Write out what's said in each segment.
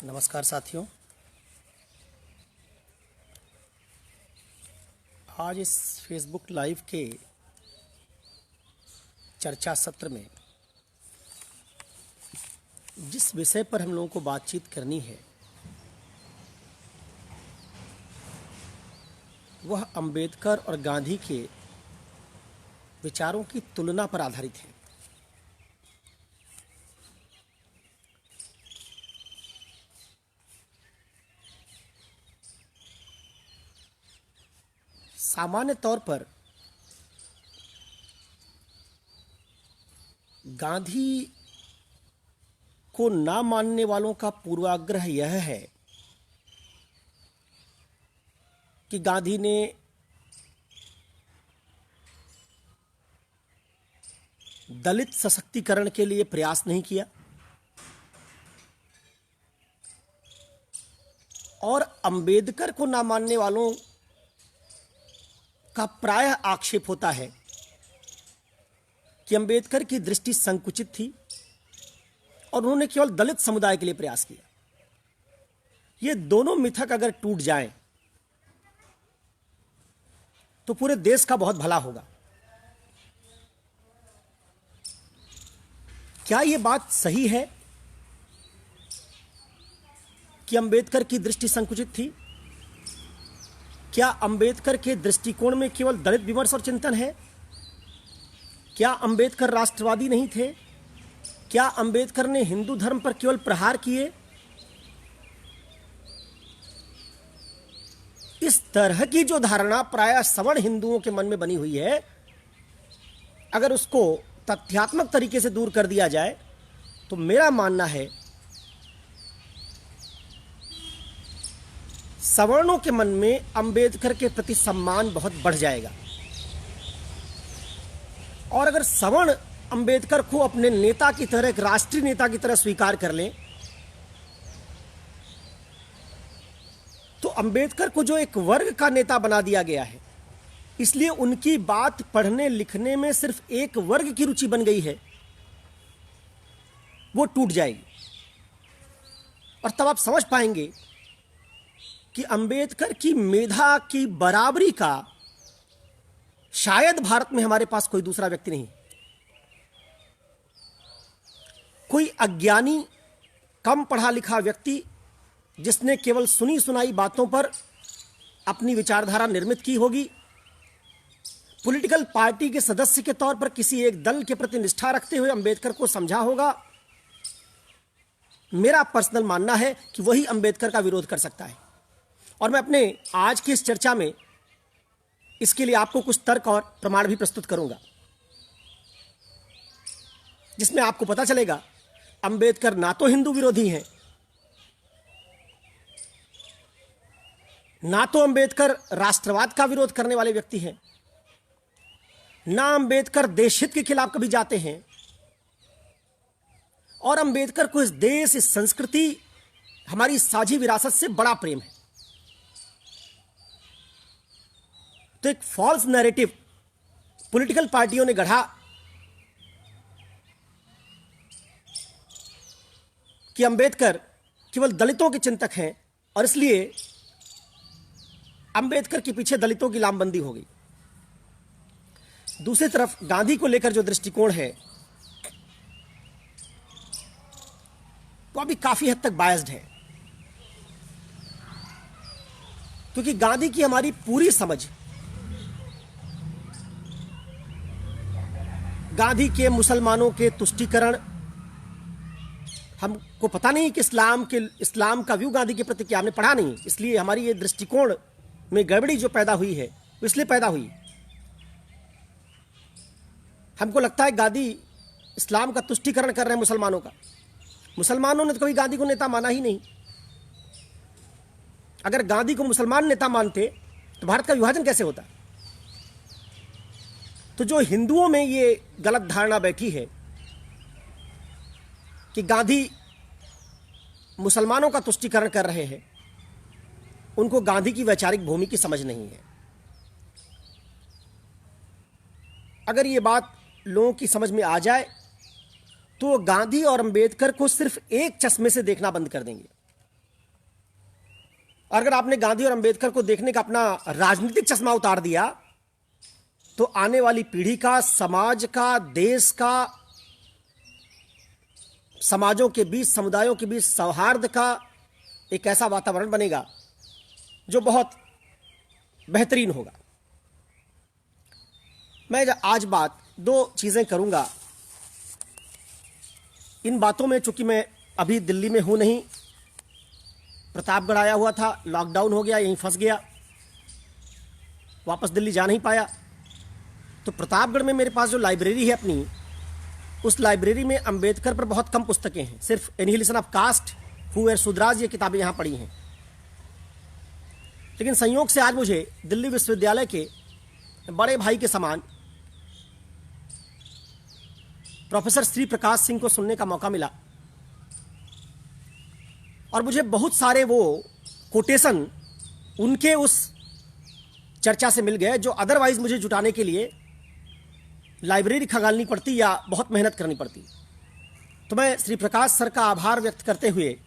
नमस्कार साथियों। आज इस फेसबुक लाइव के चर्चा सत्र में जिस विषय पर हम लोगों को बातचीत करनी है वह अंबेडकर और गांधी के विचारों की तुलना पर आधारित है। सामान्य तौर पर गांधी को ना मानने वालों का पूर्वाग्रह यह है कि गांधी ने दलित सशक्तिकरण के लिए प्रयास नहीं किया और अंबेडकर को ना मानने वालों का प्रायः आक्षेप होता है कि अंबेडकर की दृष्टि संकुचित थी और उन्होंने केवल दलित समुदाय के लिए प्रयास किया। ये दोनों मिथक अगर टूट जाएं तो पूरे देश का बहुत भला होगा। क्या यह बात सही है कि अंबेडकर की दृष्टि संकुचित थी? क्या अंबेडकर के दृष्टिकोण में केवल दलित विमर्श और चिंतन है? क्या अंबेडकर राष्ट्रवादी नहीं थे? क्या अंबेडकर ने हिंदू धर्म पर केवल प्रहार किए? इस तरह की जो धारणा प्रायः सवर्ण हिंदुओं के मन में बनी हुई है, अगर उसको तथ्यात्मक तरीके से दूर कर दिया जाए तो मेरा मानना है सवर्णों के मन में अंबेडकर के प्रति सम्मान बहुत बढ़ जाएगा। और अगर सवर्ण अंबेडकर को अपने नेता की तरह, एक राष्ट्रीय नेता की तरह स्वीकार कर लें तो अंबेडकर को जो एक वर्ग का नेता बना दिया गया है, इसलिए उनकी बात पढ़ने लिखने में सिर्फ एक वर्ग की रुचि बन गई है, वो टूट जाएगी। और तब आप समझ पाएंगे कि अंबेडकर की मेधा की बराबरी का शायद भारत में हमारे पास कोई दूसरा व्यक्ति नहीं। कोई अज्ञानी, कम पढ़ा लिखा व्यक्ति जिसने केवल सुनी सुनाई बातों पर अपनी विचारधारा निर्मित की होगी, पॉलिटिकल पार्टी के सदस्य के तौर पर किसी एक दल के प्रति निष्ठा रखते हुए अंबेडकर को समझा होगा, मेरा पर्सनल मानना है कि वही अंबेडकर का विरोध कर सकता है। और मैं अपने आज की इस चर्चा में इसके लिए आपको कुछ तर्क और प्रमाण भी प्रस्तुत करूंगा, जिसमें आपको पता चलेगा अंबेडकर ना तो हिंदू विरोधी हैं, ना तो अंबेडकर राष्ट्रवाद का विरोध करने वाले व्यक्ति हैं, ना अंबेडकर देशहित के खिलाफ कभी जाते हैं, और अंबेडकर को इस देश, इस संस्कृति, हमारी साझी विरासत से बड़ा प्रेम है। तो एक फॉल्स नैरेटिव पॉलिटिकल पार्टियों ने गढ़ा कि अंबेडकर केवल दलितों के चिंतक हैं और इसलिए अंबेडकर के पीछे दलितों की लामबंदी हो गई। दूसरी तरफ गांधी को लेकर जो दृष्टिकोण है वो अभी काफी हद तक बायस्ड है, क्योंकि गांधी की हमारी पूरी समझ गांधी के मुसलमानों के तुष्टीकरण, हमको पता नहीं कि इस्लाम का व्यू गांधी के प्रति क्या, हमने पढ़ा नहीं, इसलिए हमारी ये दृष्टिकोण में गड़बड़ी जो पैदा हुई है वो इसलिए पैदा हुई। हमको लगता है गांधी इस्लाम का तुष्टीकरण कर रहे हैं मुसलमानों का। मुसलमानों ने तो कभी गांधी को नेता माना ही नहीं। अगर गांधी को मुसलमान नेता मानते तो भारत का विभाजन कैसे होता? तो जो हिंदुओं में ये गलत धारणा बैठी है कि गांधी मुसलमानों का तुष्टीकरण कर रहे हैं, उनको गांधी की वैचारिक भूमि की समझ नहीं है। अगर ये बात लोगों की समझ में आ जाए तो गांधी और अंबेडकर को सिर्फ एक चश्मे से देखना बंद कर देंगे। और अगर आपने गांधी और अंबेडकर को देखने का अपना राजनीतिक चश्मा उतार दिया तो आने वाली पीढ़ी का, समाज का, देश का, समाजों के बीच, समुदायों के बीच सौहार्द का एक ऐसा वातावरण बनेगा जो बहुत बेहतरीन होगा। मैं आज बात दो चीजें करूंगा। इन बातों में चूंकि मैं अभी दिल्ली में हूं नहीं, प्रतापगढ़ आया हुआ था, लॉकडाउन हो गया, यहीं फंस गया, वापस दिल्ली जा नहीं पाया। तो प्रतापगढ़ में मेरे पास जो लाइब्रेरी है अपनी, उस लाइब्रेरी में अंबेडकर पर बहुत कम पुस्तकें हैं। सिर्फ annihilation of caste, who were Shudras, ये किताबें यहां पढ़ी हैं। लेकिन संयोग से आज मुझे दिल्ली विश्वविद्यालय के बड़े भाई के समान प्रोफेसर श्री प्रकाश सिंह को सुनने का मौका मिला और मुझे बहुत सारे वो कोटेशन उनके उस चर्चा से मिल गए जो अदरवाइज मुझे जुटाने के लिए लाइब्रेरी खंगालनी पड़ती या बहुत मेहनत करनी पड़ती। तो मैं श्री प्रकाश सर का आभार व्यक्त करते हुए,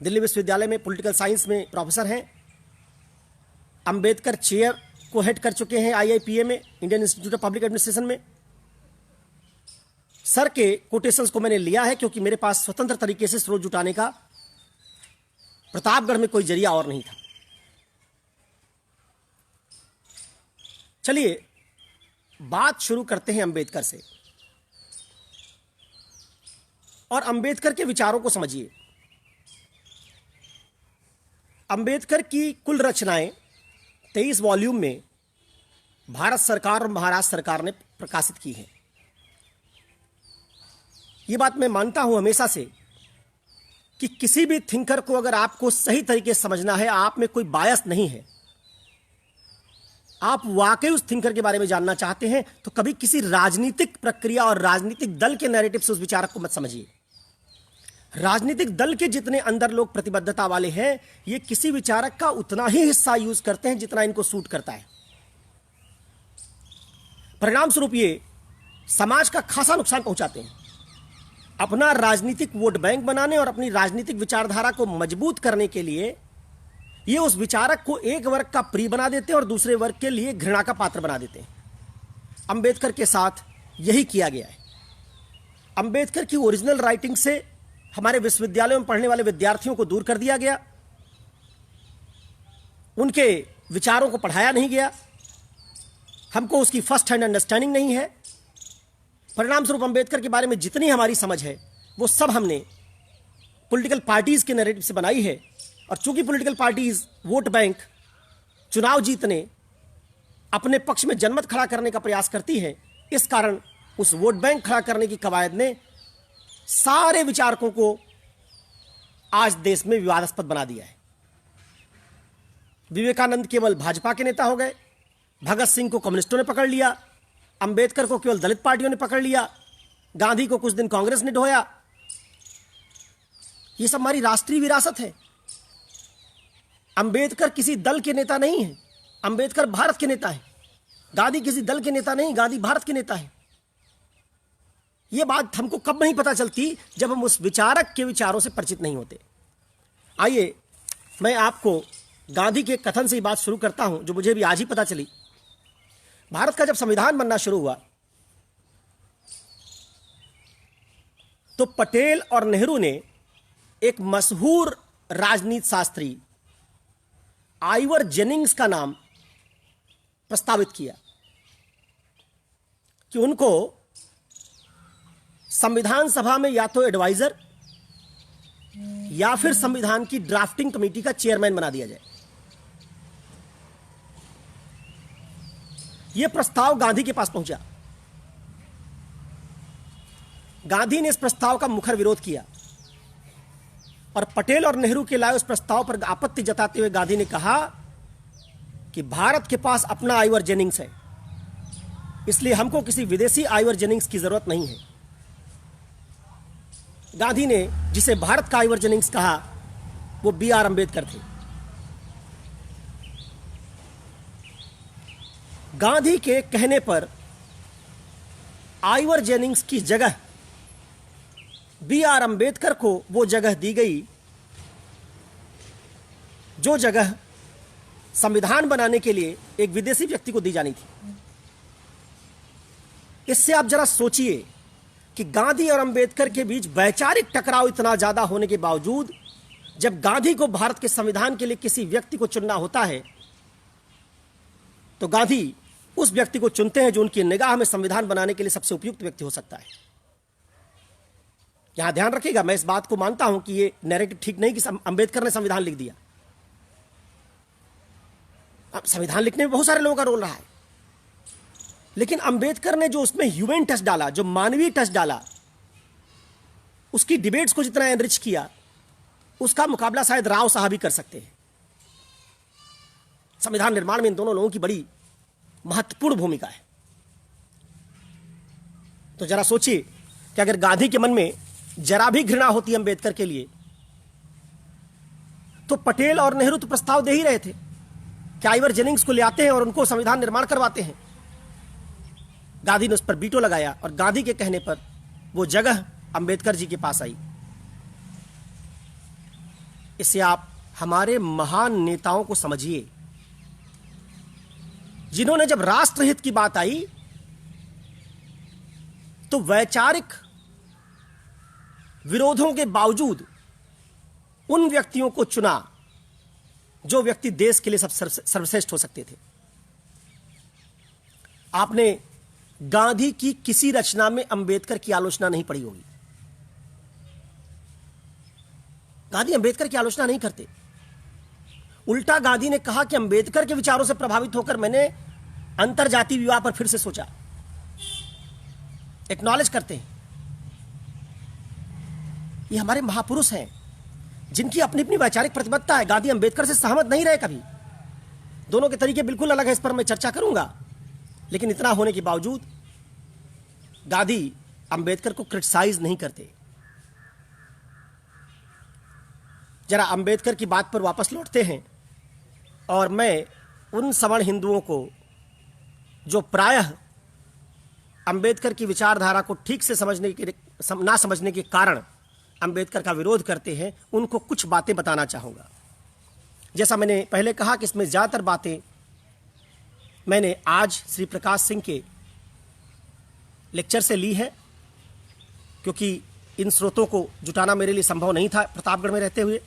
दिल्ली विश्वविद्यालय में पॉलिटिकल साइंस में प्रोफेसर हैं, अंबेडकर चेयर को हेड कर चुके हैं IIPA में, Indian institute of public administration में। सर के कोटेशंस को मैंने लिया है क्योंकि मेरे पास स्वतंत्र तरीके से स्रोत जुटाने का प्रतापगढ़ में कोई जरिया और नहीं था। चलिए बात शुरू करते हैं अंबेडकर से और अंबेडकर के विचारों को समझिए। अंबेडकर की कुल रचनाएं 23 वॉल्यूम में भारत सरकार और महाराष्ट्र सरकार ने प्रकाशित की हैं। ये बात मैं मानता हूं हमेशा से कि किसी भी थिंकर को अगर आपको सही तरीके से समझना है, आप में कोई बायस नहीं है, आप वाकई उस थिंकर के बारे में जानना चाहते हैं, तो कभी किसी राजनीतिक प्रक्रिया और राजनीतिक दल के नैरेटिव से उस विचारक को मत समझिए। राजनीतिक दल के जितने अंदर लोग प्रतिबद्धता वाले हैं, ये किसी विचारक का उतना ही हिस्सा यूज करते हैं जितना इनको सूट करता है। परिणाम स्वरूप ये समाज का खासा नुकसान पहुंचाते हैं। अपना राजनीतिक वोट बैंक बनाने और अपनी राजनीतिक विचारधारा को मजबूत करने के लिए ये उस विचारक को एक वर्ग का प्रिय बना देते हैं और दूसरे वर्ग के लिए घृणा का पात्र बना देते हैं। अंबेडकर के साथ यही किया गया है। अंबेडकर की ओरिजिनल राइटिंग से हमारे विश्वविद्यालयों में पढ़ने वाले विद्यार्थियों को दूर कर दिया गया, उनके विचारों को पढ़ाया नहीं गया, हमको उसकी फर्स्ट हैंड अंडरस्टैंडिंग नहीं है। परिणाम स्वरूप अंबेडकर के बारे में जितनी हमारी समझ है वो सब हमने पॉलिटिकल पार्टीज के नैरेटिव से बनाई है। और चूंकि पॉलिटिकल पार्टीज वोट बैंक, चुनाव जीतने, अपने पक्ष में जनमत खड़ा करने का प्रयास करती है, इस कारण उस वोट बैंक खड़ा करने की कवायद ने सारे विचारकों को आज देश में विवादास्पद बना दिया है। विवेकानंद केवल भाजपा के नेता हो गए, भगत सिंह को कम्युनिस्टों ने पकड़ लिया, अंबेडकर को केवल दलित पार्टियों ने पकड़ लिया, गांधी को कुछ दिन कांग्रेस ने ढोया। ये सब हमारी राष्ट्रीय विरासत है। अंबेडकर किसी दल के नेता नहीं है, अंबेडकर भारत के नेता है। गांधी किसी दल के नेता नहीं, गांधी भारत के नेता है। यह बात हमको कब नहीं पता चलती, जब हम उस विचारक के विचारों से परिचित नहीं होते। आइए मैं आपको गांधी के कथन से ही बात शुरू करता हूं, जो मुझे भी आज ही पता चली। भारत का जब संविधान बनना शुरू हुआ तो पटेल और नेहरू ने एक मशहूर राजनीति शास्त्री आइवर जेनिंग्स का नाम प्रस्तावित किया कि उनको संविधान सभा में या तो एडवाइजर या फिर संविधान की ड्राफ्टिंग कमेटी का चेयरमैन बना दिया जाए। यह प्रस्ताव गांधी के पास पहुंचा। गांधी ने इस प्रस्ताव का मुखर विरोध किया और पटेल और नेहरू के लाए उस प्रस्ताव पर आपत्ति जताते हुए गांधी ने कहा कि भारत के पास अपना आइवर जेनिंग्स है, इसलिए हमको किसी विदेशी आइवर जेनिंग्स की जरूरत नहीं है। गांधी ने जिसे भारत का आइवर जेनिंग्स कहा वो B.R. अंबेडकर थे। गांधी के कहने पर आइवर जेनिंग्स की जगह B.R. अंबेडकर को वो जगह दी गई जो जगह संविधान बनाने के लिए एक विदेशी व्यक्ति को दी जानी थी। इससे आप जरा सोचिए कि गांधी और अंबेडकर के बीच वैचारिक टकराव इतना ज्यादा होने के बावजूद जब गांधी को भारत के संविधान के लिए किसी व्यक्ति को चुनना होता है तो गांधी उस व्यक्ति को चुनते हैं जो उनकी निगाह में संविधान बनाने के लिए सबसे उपयुक्त व्यक्ति हो सकता है। यहां ध्यान रखिएगा, मैं इस बात को मानता हूं कि यह नैरेटिव ठीक नहीं कि अंबेडकर ने संविधान लिख दिया। अब संविधान लिखने में बहुत सारे लोगों का रोल रहा है, लेकिन अंबेडकर ने जो उसमें ह्यूमन टच डाला, जो मानवीय टच डाला, उसकी डिबेट्स को जितना एनरिच किया, उसका मुकाबला शायद राव साहब ही कर सकते हैं। संविधान निर्माण में इन दोनों लोगों की बड़ी महत्वपूर्ण भूमिका है। तो जरा सोचिए कि अगर गांधी के मन में जरा भी घृणा होती अंबेडकर के लिए तो पटेल और नेहरू तो प्रस्ताव दे ही रहे थे कि आइवर जेनिंग्स को ले आते हैं और उनको संविधान निर्माण करवाते हैं। गांधी ने उस पर वीटो लगाया और गांधी के कहने पर वो जगह अंबेडकर जी के पास आई। इससे आप हमारे महान नेताओं को समझिए, जिन्होंने जब राष्ट्रहित की बात आई तो वैचारिक विरोधों के बावजूद उन व्यक्तियों को चुना जो व्यक्ति देश के लिए सर्वश्रेष्ठ हो सकते थे। आपने गांधी की किसी रचना में अंबेडकर की आलोचना नहीं पढ़ी होगी। गांधी अंबेडकर की आलोचना नहीं करते। उल्टा गांधी ने कहा कि अंबेडकर के विचारों से प्रभावित होकर मैंने अंतरजातीय विवाह पर फिर से सोचा। एक्नॉलेज करते हैं ये हमारे महापुरुष हैं जिनकी अपनी अपनी वैचारिक प्रतिबद्धता है। गांधी अंबेडकर से सहमत नहीं रहे कभी, दोनों के तरीके बिल्कुल अलग है, इस पर मैं चर्चा करूंगा। लेकिन इतना होने के बावजूद गांधी अंबेडकर को क्रिटिसाइज नहीं करते। जरा अंबेडकर की बात पर वापस लौटते हैं और मैं उन सवर्ण हिंदुओं को जो प्रायः अंबेडकर की विचारधारा को ठीक से ना समझने के कारण अंबेडकर का विरोध करते हैं, उनको कुछ बातें बताना चाहूंगा। जैसा मैंने पहले कहा कि इसमें ज्यादातर बातें मैंने आज श्री प्रकाश सिंह के लेक्चर से ली है, क्योंकि इन स्रोतों को जुटाना मेरे लिए संभव नहीं था प्रतापगढ़ में रहते हुए।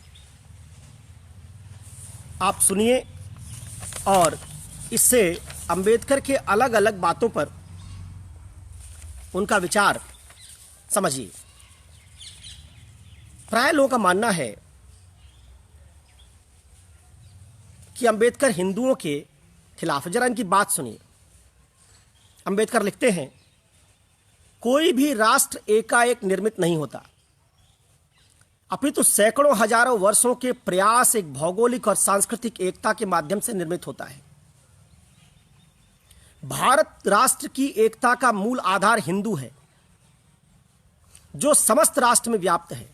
आप सुनिए और इससे अंबेडकर के अलग अलग बातों पर उनका विचार समझिए। प्राय लोगों का मानना है कि अंबेडकर हिंदुओं के खिलाफ। जरा इनकी बात सुनिए। अंबेडकर लिखते हैं, कोई भी राष्ट्र एकाएक निर्मित नहीं होता, अपितु सैकड़ों हजारों वर्षों के प्रयास एक भौगोलिक और सांस्कृतिक एकता के माध्यम से निर्मित होता है। भारत राष्ट्र की एकता का मूल आधार हिंदू है, जो समस्त राष्ट्र में व्याप्त है।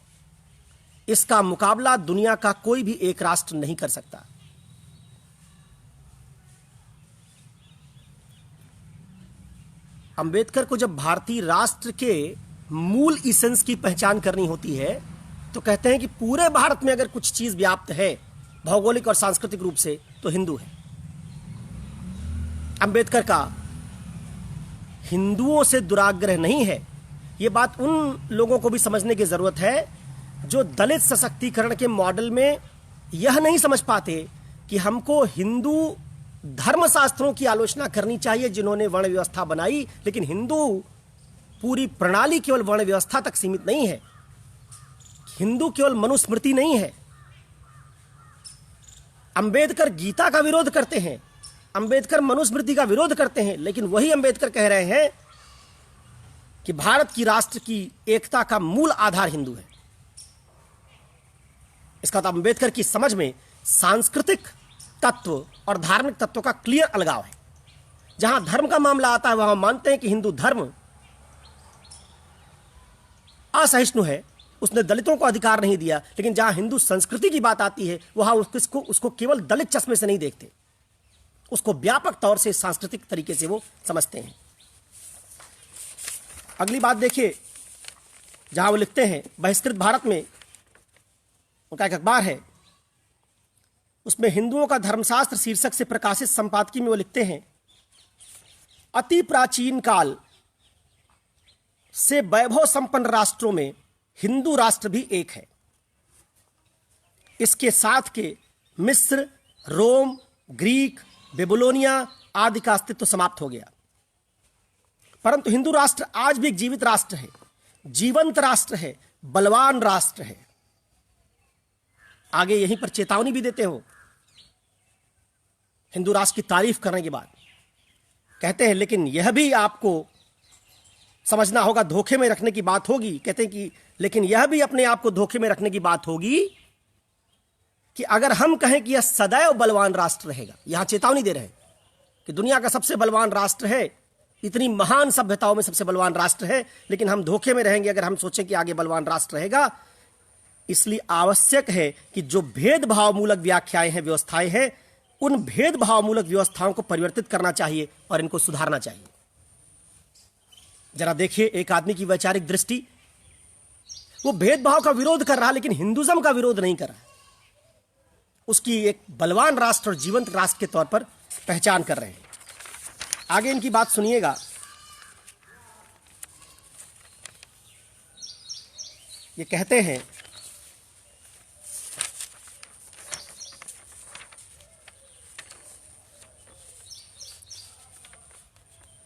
इसका मुकाबला दुनिया का कोई भी एक राष्ट्र नहीं कर सकता। अंबेडकर को जब भारतीय राष्ट्र के मूल इसेंस की पहचान करनी होती है तो कहते हैं कि पूरे भारत में अगर कुछ चीज व्याप्त है भौगोलिक और सांस्कृतिक रूप से तो हिंदू है। अंबेडकर का हिंदुओं से दुराग्रह नहीं है। यह बात उन लोगों को भी समझने की जरूरत है जो दलित सशक्तिकरण के मॉडल में यह नहीं समझ पाते कि हमको हिंदू धर्मशास्त्रों की आलोचना करनी चाहिए जिन्होंने वर्ण व्यवस्था बनाई, लेकिन हिंदू पूरी प्रणाली केवल वर्ण व्यवस्था तक सीमित नहीं है। हिंदू केवल मनुस्मृति नहीं है। अंबेडकर गीता का विरोध करते हैं, अंबेडकर मनुस्मृति का विरोध करते हैं, लेकिन वही अंबेडकर कह रहे हैं कि भारत की राष्ट्र की एकता का मूल आधार हिंदू है। इसका तो अंबेडकर की समझ में सांस्कृतिक तत्व और धार्मिक तत्व का क्लियर अलगाव है। जहां धर्म का मामला आता है वहां मानते हैं कि हिंदू धर्म असहिष्णु है, उसने दलितों को अधिकार नहीं दिया। लेकिन जहां हिंदू संस्कृति की बात आती है वहां उसको केवल दलित चश्मे से नहीं देखते, उसको व्यापक तौर से सांस्कृतिक तरीके से वो समझते हैं। अगली बात देखिए, जहां वो लिखते हैं, बहिष्कृत भारत में उनका एक अखबार है, उसमें हिंदुओं का धर्मशास्त्र शीर्षक से प्रकाशित संपादकीय में वो लिखते हैं, अति प्राचीन काल से वैभव संपन्न राष्ट्रों में हिंदू राष्ट्र भी एक है। इसके साथ के मिस्र, रोम, ग्रीक, बेबीलोनिया आदि का अस्तित्व समाप्त हो गया, परंतु हिंदू राष्ट्र आज भी एक जीवित राष्ट्र है, जीवंत राष्ट्र है, बलवान राष्ट्र है। आगे यहीं पर चेतावनी भी देते हो हिंदू राष्ट्र की तारीफ करने के बाद। कहते हैं लेकिन यह भी आपको समझना होगा, धोखे में रखने की बात होगी। कहते हैं कि लेकिन यह भी अपने आप को धोखे में रखने की बात होगी कि अगर हम कहें कि यह सदैव बलवान राष्ट्र रहेगा। यहां चेतावनी दे रहे हैं कि दुनिया का सबसे बलवान राष्ट्र है, इतनी महान सभ्यताओं में सबसे बलवान राष्ट्र है, लेकिन हम धोखे में रहेंगे अगर हम सोचें कि आगे बलवान राष्ट्र रहेगा। इसलिए आवश्यक है कि जो भेदभाव मूलक व्याख्याएं हैं, व्यवस्थाएं हैं, उन भेदभाव मूलक व्यवस्थाओं को परिवर्तित करना चाहिए और इनको सुधारना चाहिए। जरा देखिए, एक आदमी की वैचारिक दृष्टि, वो भेदभाव का विरोध कर रहा, लेकिन हिंदुज्म का विरोध नहीं कर रहा, उसकी एक बलवान राष्ट्र और जीवंत राष्ट्र के तौर पर पहचान कर रहे हैं। आगे इनकी बात सुनिएगा। ये कहते हैं,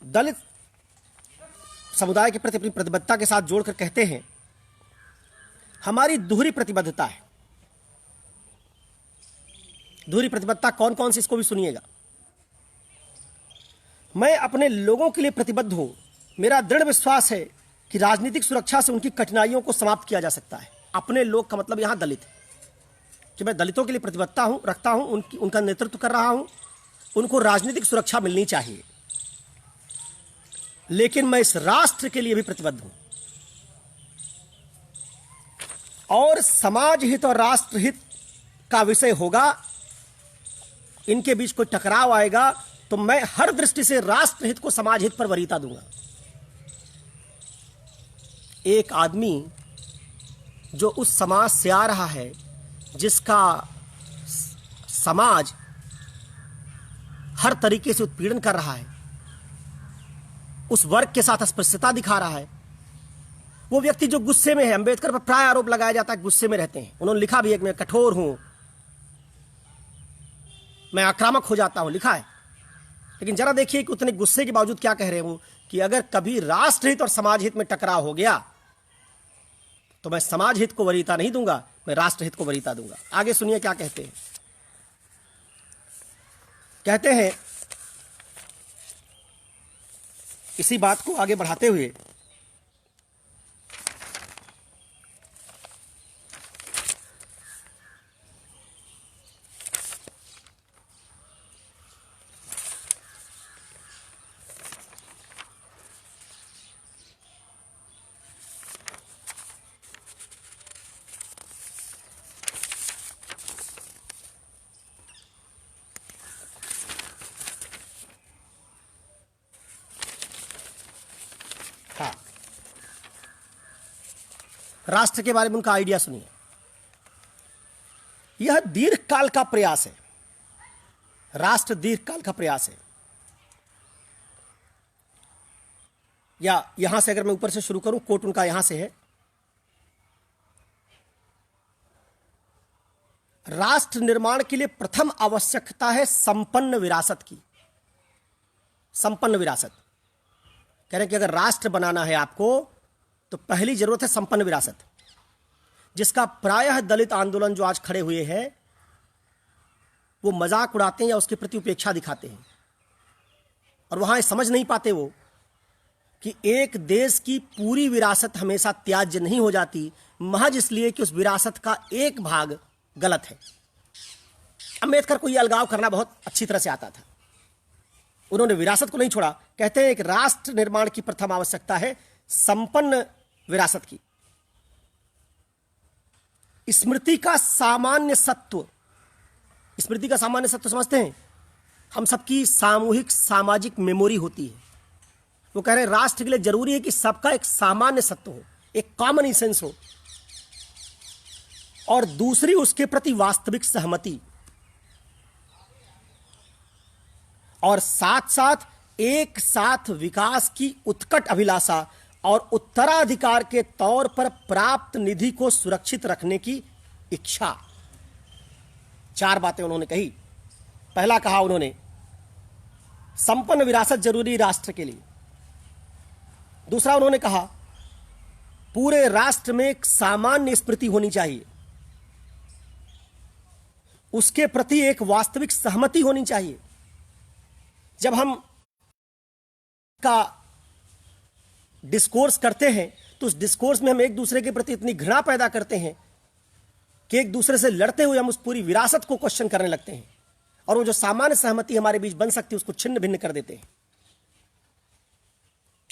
दलित समुदाय के प्रति अपनी प्रतिबद्धता के साथ जोड़कर कहते हैं, हमारी दोहरी प्रतिबद्धता है। दोहरी प्रतिबद्धता कौन कौन सी, इसको भी सुनिएगा। मैं अपने लोगों के लिए प्रतिबद्ध हूं। मेरा दृढ़ विश्वास है कि राजनीतिक सुरक्षा से उनकी कठिनाइयों को समाप्त किया जा सकता है। अपने लोग का मतलब यहां दलित है कि मैं दलितों के लिए प्रतिबद्धता रखता हूं, उनका नेतृत्व कर रहा हूं, उनको राजनीतिक सुरक्षा मिलनी चाहिए, लेकिन मैं इस राष्ट्र के लिए भी प्रतिबद्ध हूं। और समाज हित और राष्ट्र हित का विषय होगा, इनके बीच कोई टकराव आएगा तो मैं हर दृष्टि से राष्ट्र हित को समाज हित पर वरीयता दूंगा। एक आदमी जो उस समाज से आ रहा है जिसका समाज हर तरीके से उत्पीड़न कर रहा है, उस वर्ग के साथ अस्पृश्यता दिखा रहा है, वो व्यक्ति जो गुस्से में है, अंबेडकर पर प्राय आरोप लगाया जाता है गुस्से में रहते हैं। उन्होंने लिखा भी है कि मैं कठोर हूं, मैं आक्रामक हो जाता हूं, लिखा है। लेकिन जरा देखिए कि उतने गुस्से के बावजूद क्या कह रहे हैं वो, कि अगर कभी राष्ट्र हित और समाज हित में टकराव हो गया तो मैं समाज हित को वरीयता नहीं दूंगा, मैं राष्ट्र हित को वरीयता दूंगा। आगे सुनिए क्या कहते हैं। कहते हैं, इसी बात को आगे बढ़ाते हुए, हाँ, राष्ट्र के बारे में उनका आइडिया सुनिए। यह दीर्घकाल का प्रयास है, राष्ट्र दीर्घकाल का प्रयास है। या यहां से अगर मैं ऊपर से शुरू करूं, कोट उनका यहां से है, राष्ट्र निर्माण के लिए प्रथम आवश्यकता है संपन्न विरासत की। संपन्न विरासत कह रहे हैं कि अगर राष्ट्र बनाना है आपको तो पहली जरूरत है संपन्न विरासत, जिसका प्रायः दलित आंदोलन जो आज खड़े हुए हैं वो मजाक उड़ाते हैं या उसके प्रति उपेक्षा दिखाते हैं। और वहां समझ नहीं पाते वो कि एक देश की पूरी विरासत हमेशा त्याज्य नहीं हो जाती, महज इसलिए कि उस विरासत का एक भाग गलत है। अंबेडकर को यह अलगाव करना बहुत अच्छी तरह से आता था, उन्होंने विरासत को नहीं छोड़ा। कहते हैं एक राष्ट्र निर्माण की प्रथम आवश्यकता है संपन्न विरासत की। स्मृति का सामान्य सत्व, स्मृति का सामान्य सत्व समझते हैं, हम सबकी सामूहिक सामाजिक मेमोरी होती है। वो कह रहे हैं राष्ट्र के लिए जरूरी है कि सबका एक सामान्य सत्व हो, एक कॉमन सेंस हो, और दूसरी उसके प्रति वास्तविक सहमति। और साथ साथ एक साथ विकास की उत्कट अभिलाषा और उत्तराधिकार के तौर पर प्राप्त निधि को सुरक्षित रखने की इच्छा। 4 बातें उन्होंने कही। पहला कहा उन्होंने, संपन्न विरासत जरूरी राष्ट्र के लिए। दूसरा उन्होंने कहा, पूरे राष्ट्र में एक सामान्य स्मृति होनी चाहिए, उसके प्रति एक वास्तविक सहमति होनी चाहिए। जब हम का डिस्कोर्स करते हैं तो उस डिस्कोर्स में हम एक दूसरे के प्रति इतनी घृणा पैदा करते हैं कि एक दूसरे से लड़ते हुए हम उस पूरी विरासत को क्वेश्चन करने लगते हैं, और वो जो सामान्य सहमति हमारे बीच बन सकती है उसको छिन्न भिन्न कर देते हैं।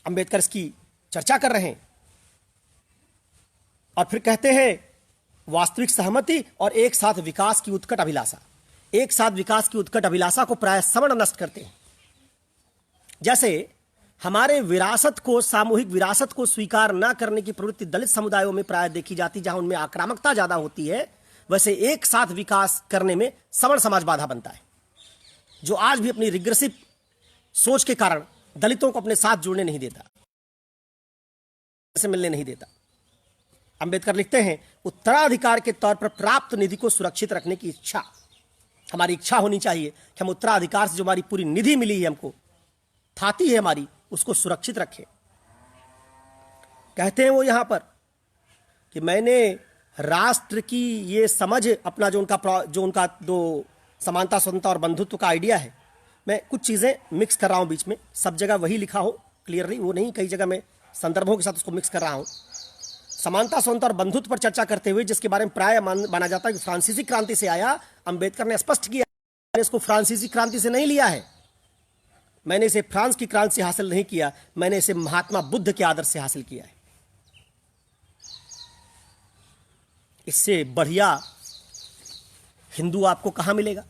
अंबेडकर इसकी चर्चा कर रहे हैं और फिर कहते हैं वास्तविक सहमति और एक साथ विकास की उत्कट अभिलाषा। एक साथ विकास की उत्कट अभिलाषा को प्राय सवर्ण नष्ट करते हैं। जैसे हमारे विरासत को, सामूहिक विरासत को स्वीकार न करने की प्रवृत्ति दलित समुदायों में प्राय देखी जाती, जहां उनमें आक्रामकता ज्यादा होती है, वैसे एक साथ विकास करने में सवर्ण समाज बाधा बनता है, जो आज भी अपनी रिग्रेसिव सोच के कारण दलितों को अपने साथ जुड़ने नहीं देता, से मिलने नहीं देता। अंबेडकर लिखते हैं, उत्तराधिकार के तौर पर प्राप्त निधि को सुरक्षित रखने की इच्छा। हमारी इच्छा होनी चाहिए कि हम उत्तराधिकार से जो हमारी पूरी निधि मिली है, हमको थाती है हमारी, उसको सुरक्षित रखें। कहते हैं वो यहां पर कि मैंने राष्ट्र की ये समझ, अपना जो उनका दो समानता, स्वतंत्रता और बंधुत्व का आइडिया है, मैं कुछ चीजें मिक्स कर रहा हूं बीच में, सब जगह वही लिखा हो क्लियरली, वो नहीं, कई जगह मैं संदर्भों के साथ उसको मिक्स कर रहा हूं। समानता, स्वतंत्रता और बंधुत्व पर चर्चा करते हुए, जिसके बारे में प्राय माना जाता है कि फ्रांसीसी क्रांति से आया, अंबेडकर ने स्पष्ट किया, मैंने इसको फ्रांसीसी क्रांति से नहीं लिया है, मैंने इसे फ्रांस की क्रांति से हासिल नहीं किया, मैंने इसे महात्मा बुद्ध के आदर्श से हासिल किया है। इससे बढ़िया हिंदू आपको कहां मिलेगा?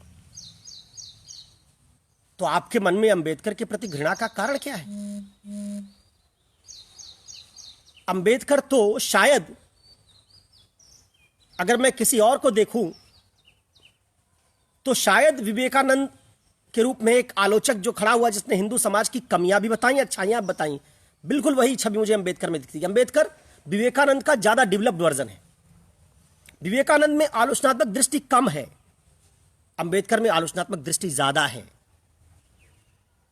तो आपके मन में अंबेडकर के प्रति घृणा का कारण क्या है? अंबेडकर तो शायद, अगर मैं किसी और को देखूं तो शायद विवेकानंद के रूप में एक आलोचक जो खड़ा हुआ, जिसने हिंदू समाज की कमियां भी बताई, अच्छाइयां बताई, बिल्कुल वही छवि मुझे अंबेडकर में दिखती है। अंबेडकर विवेकानंद का ज्यादा डेवलप्ड वर्जन है। विवेकानंद में आलोचनात्मक दृष्टि कम है, अंबेडकर में आलोचनात्मक दृष्टि ज्यादा है।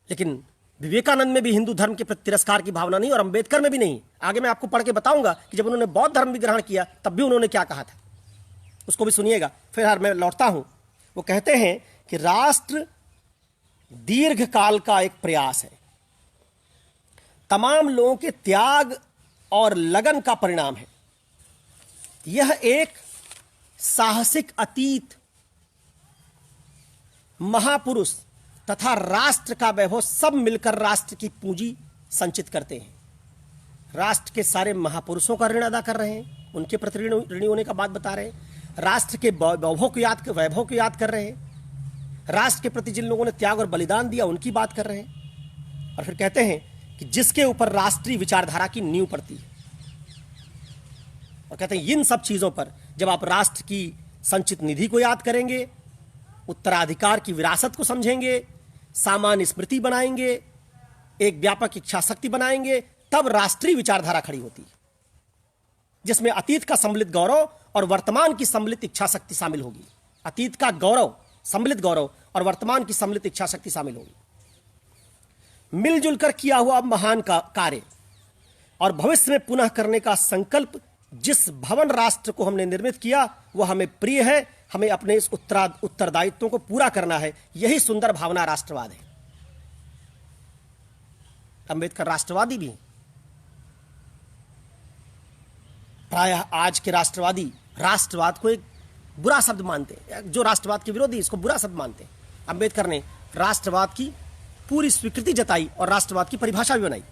लेकिन विवेकानंद में भी हिंदू धर्म के प्रति तिरस्कार की भावना नहीं, और अंबेडकर में भी नहीं। आगे मैं आपको पढ़ के बताऊंगा कि जब उन्होंने बौद्ध धर्म भी ग्रहण किया तब भी उन्होंने क्या कहा था, उसको भी सुनिएगा। फिर मैं लौटता हूं। वो कहते हैं कि राष्ट्र दीर्घ काल का एक प्रयास है, तमाम लोगों के त्याग और लगन का परिणाम है। यह एक साहसिक अतीत, महापुरुष तथा राष्ट्र का वैभव सब मिलकर राष्ट्र की पूंजी संचित करते हैं। राष्ट्र के सारे महापुरुषों का ऋण अदा कर रहे हैं, उनके प्रति ऋणी होने का बात बता रहे हैं। राष्ट्र के वैभव को याद कर रहे हैं। राष्ट्र के प्रति जिन लोगों ने त्याग और बलिदान दिया उनकी बात कर रहे हैं। और फिर कहते हैं कि जिसके ऊपर राष्ट्रीय विचारधारा की नींव पड़ती है। और कहते हैं इन सब चीजों पर जब आप राष्ट्र की संचित निधि को याद करेंगे, उत्तराधिकार की विरासत को समझेंगे, सामान्य स्मृति बनाएंगे, एक व्यापक इच्छा शक्ति बनाएंगे, तब राष्ट्रीय विचारधारा खड़ी होती है, जिसमें अतीत का सम्मिलित गौरव और वर्तमान की सम्मिलित इच्छा शक्ति शामिल होगी। अतीत का गौरव, सम्मिलित गौरव, और वर्तमान की सम्मिलित इच्छा शक्ति शामिल होगी। मिलजुल कर किया हुआ महान कार्य और भविष्य में पुनः करने का संकल्प, जिस भवन राष्ट्र को हमने निर्मित किया वह हमें प्रिय है। हमें अपने इस उत्तरदायित्वों को पूरा करना है। यही सुंदर भावना राष्ट्रवाद है। अंबेडकर राष्ट्रवादी भी हैं। प्रायः आज के राष्ट्रवादी राष्ट्रवाद को एक बुरा शब्द मानते हैं, जो राष्ट्रवाद के विरोधी इसको बुरा शब्द मानते हैं। अंबेडकर ने राष्ट्रवाद की पूरी स्वीकृति जताई और राष्ट्रवाद की परिभाषा भी बनाई।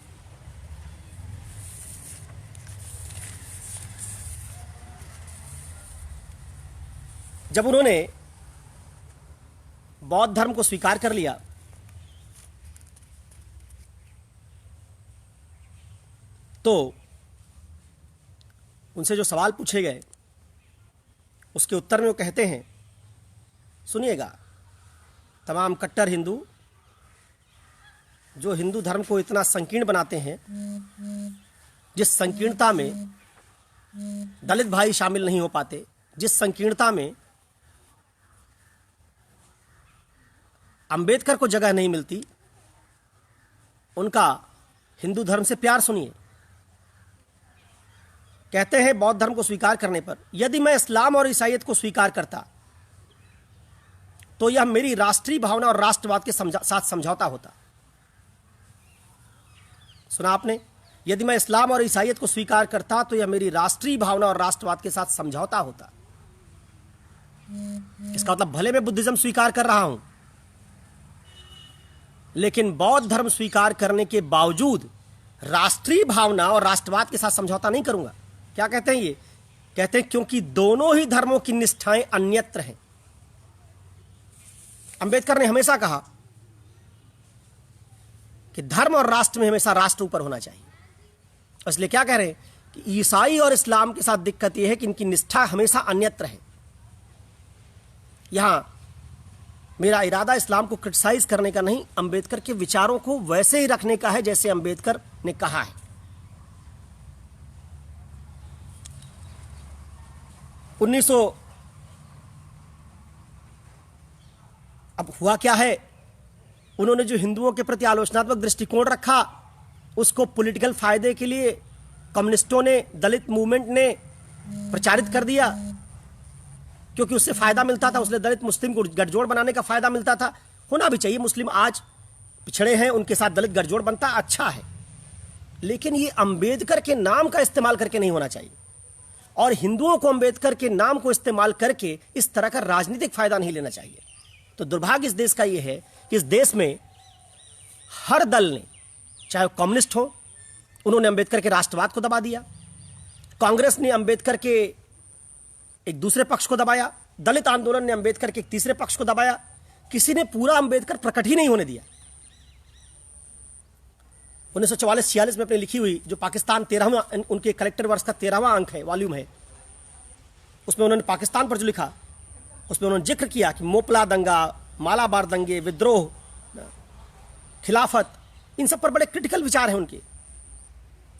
जब उन्होंने बौद्ध धर्म को स्वीकार कर लिया तो उनसे जो सवाल पूछे गए उसके उत्तर में वो कहते हैं, सुनिएगा, तमाम कट्टर हिंदू जो हिंदू धर्म को इतना संकीर्ण बनाते हैं, जिस संकीर्णता में दलित भाई शामिल नहीं हो पाते, जिस संकीर्णता में अंबेडकर को जगह नहीं मिलती, उनका हिंदू धर्म से प्यार सुनिए। कहते हैं बौद्ध धर्म को स्वीकार करने पर, यदि मैं इस्लाम और ईसाईयत को स्वीकार करता तो यह मेरी राष्ट्रीय भावना और राष्ट्रवाद के साथ समझौता होता। सुना आपने? यदि मैं इस्लाम और ईसाईयत को स्वीकार करता तो यह मेरी राष्ट्रीय भावना और राष्ट्रवाद के साथ समझौता होता। इसका मतलब भले मैं बुद्धिज्म स्वीकार कर रहा हूं, लेकिन बौद्ध धर्म स्वीकार करने के बावजूद राष्ट्रीय भावना और राष्ट्रवाद के साथ समझौता नहीं करूंगा। क्या कहते हैं ये? कहते हैं क्योंकि दोनों ही धर्मों की निष्ठाएं अन्यत्र हैं। अंबेडकर ने हमेशा कहा कि धर्म और राष्ट्र में हमेशा राष्ट्र ऊपर होना चाहिए। इसलिए क्या कह रहे हैं कि ईसाई और इस्लाम के साथ दिक्कत यह है कि इनकी निष्ठा हमेशा अन्यत्र है। यहां मेरा इरादा इस्लाम को क्रिटिसाइज करने का नहीं, अंबेडकर के विचारों को वैसे ही रखने का है जैसे अंबेडकर ने कहा है। 1900 अब हुआ क्या है, उन्होंने जो हिंदुओं के प्रति आलोचनात्मक दृष्टिकोण रखा, उसको पॉलिटिकल फायदे के लिए कम्युनिस्टों ने, दलित मूवमेंट ने प्रचारित कर दिया, क्योंकि उससे फायदा मिलता था। उसने दलित मुस्लिम को गठजोड़ बनाने का फायदा मिलता था। होना भी चाहिए, मुस्लिम आज पिछड़े हैं, उनके साथ दलित गठजोड़ बनता अच्छा है, लेकिन ये अंबेडकर के नाम का इस्तेमाल करके नहीं होना चाहिए। और हिंदुओं को अंबेडकर के नाम को इस्तेमाल करके इस तरह का राजनीतिक फायदा नहीं लेना चाहिए। तो दुर्भाग्य इस देश का यह है कि इस देश में हर दल ने, चाहे कम्युनिस्ट हो, उन्होंने अंबेडकर के राष्ट्रवाद को दबा दिया। कांग्रेस ने अंबेडकर के एक दूसरे पक्ष को दबाया, दलित आंदोलन ने अंबेडकर के एक तीसरे पक्ष को दबाया। किसी ने पूरा अंबेडकर प्रकट ही नहीं होने दिया। 1944-46 में अपनी लिखी हुई जो पाकिस्तान 13वां, उनके कलेक्टर वर्ष का 13वां अंक है, वॉल्यूम है, उसमें उन्होंने पाकिस्तान पर जो लिखा, उसमें उन्होंने जिक्र किया कि मोपला दंगा, मालाबार दंगे, विद्रोह, खिलाफत, इन सब पर बड़े क्रिटिकल विचार हैं उनके।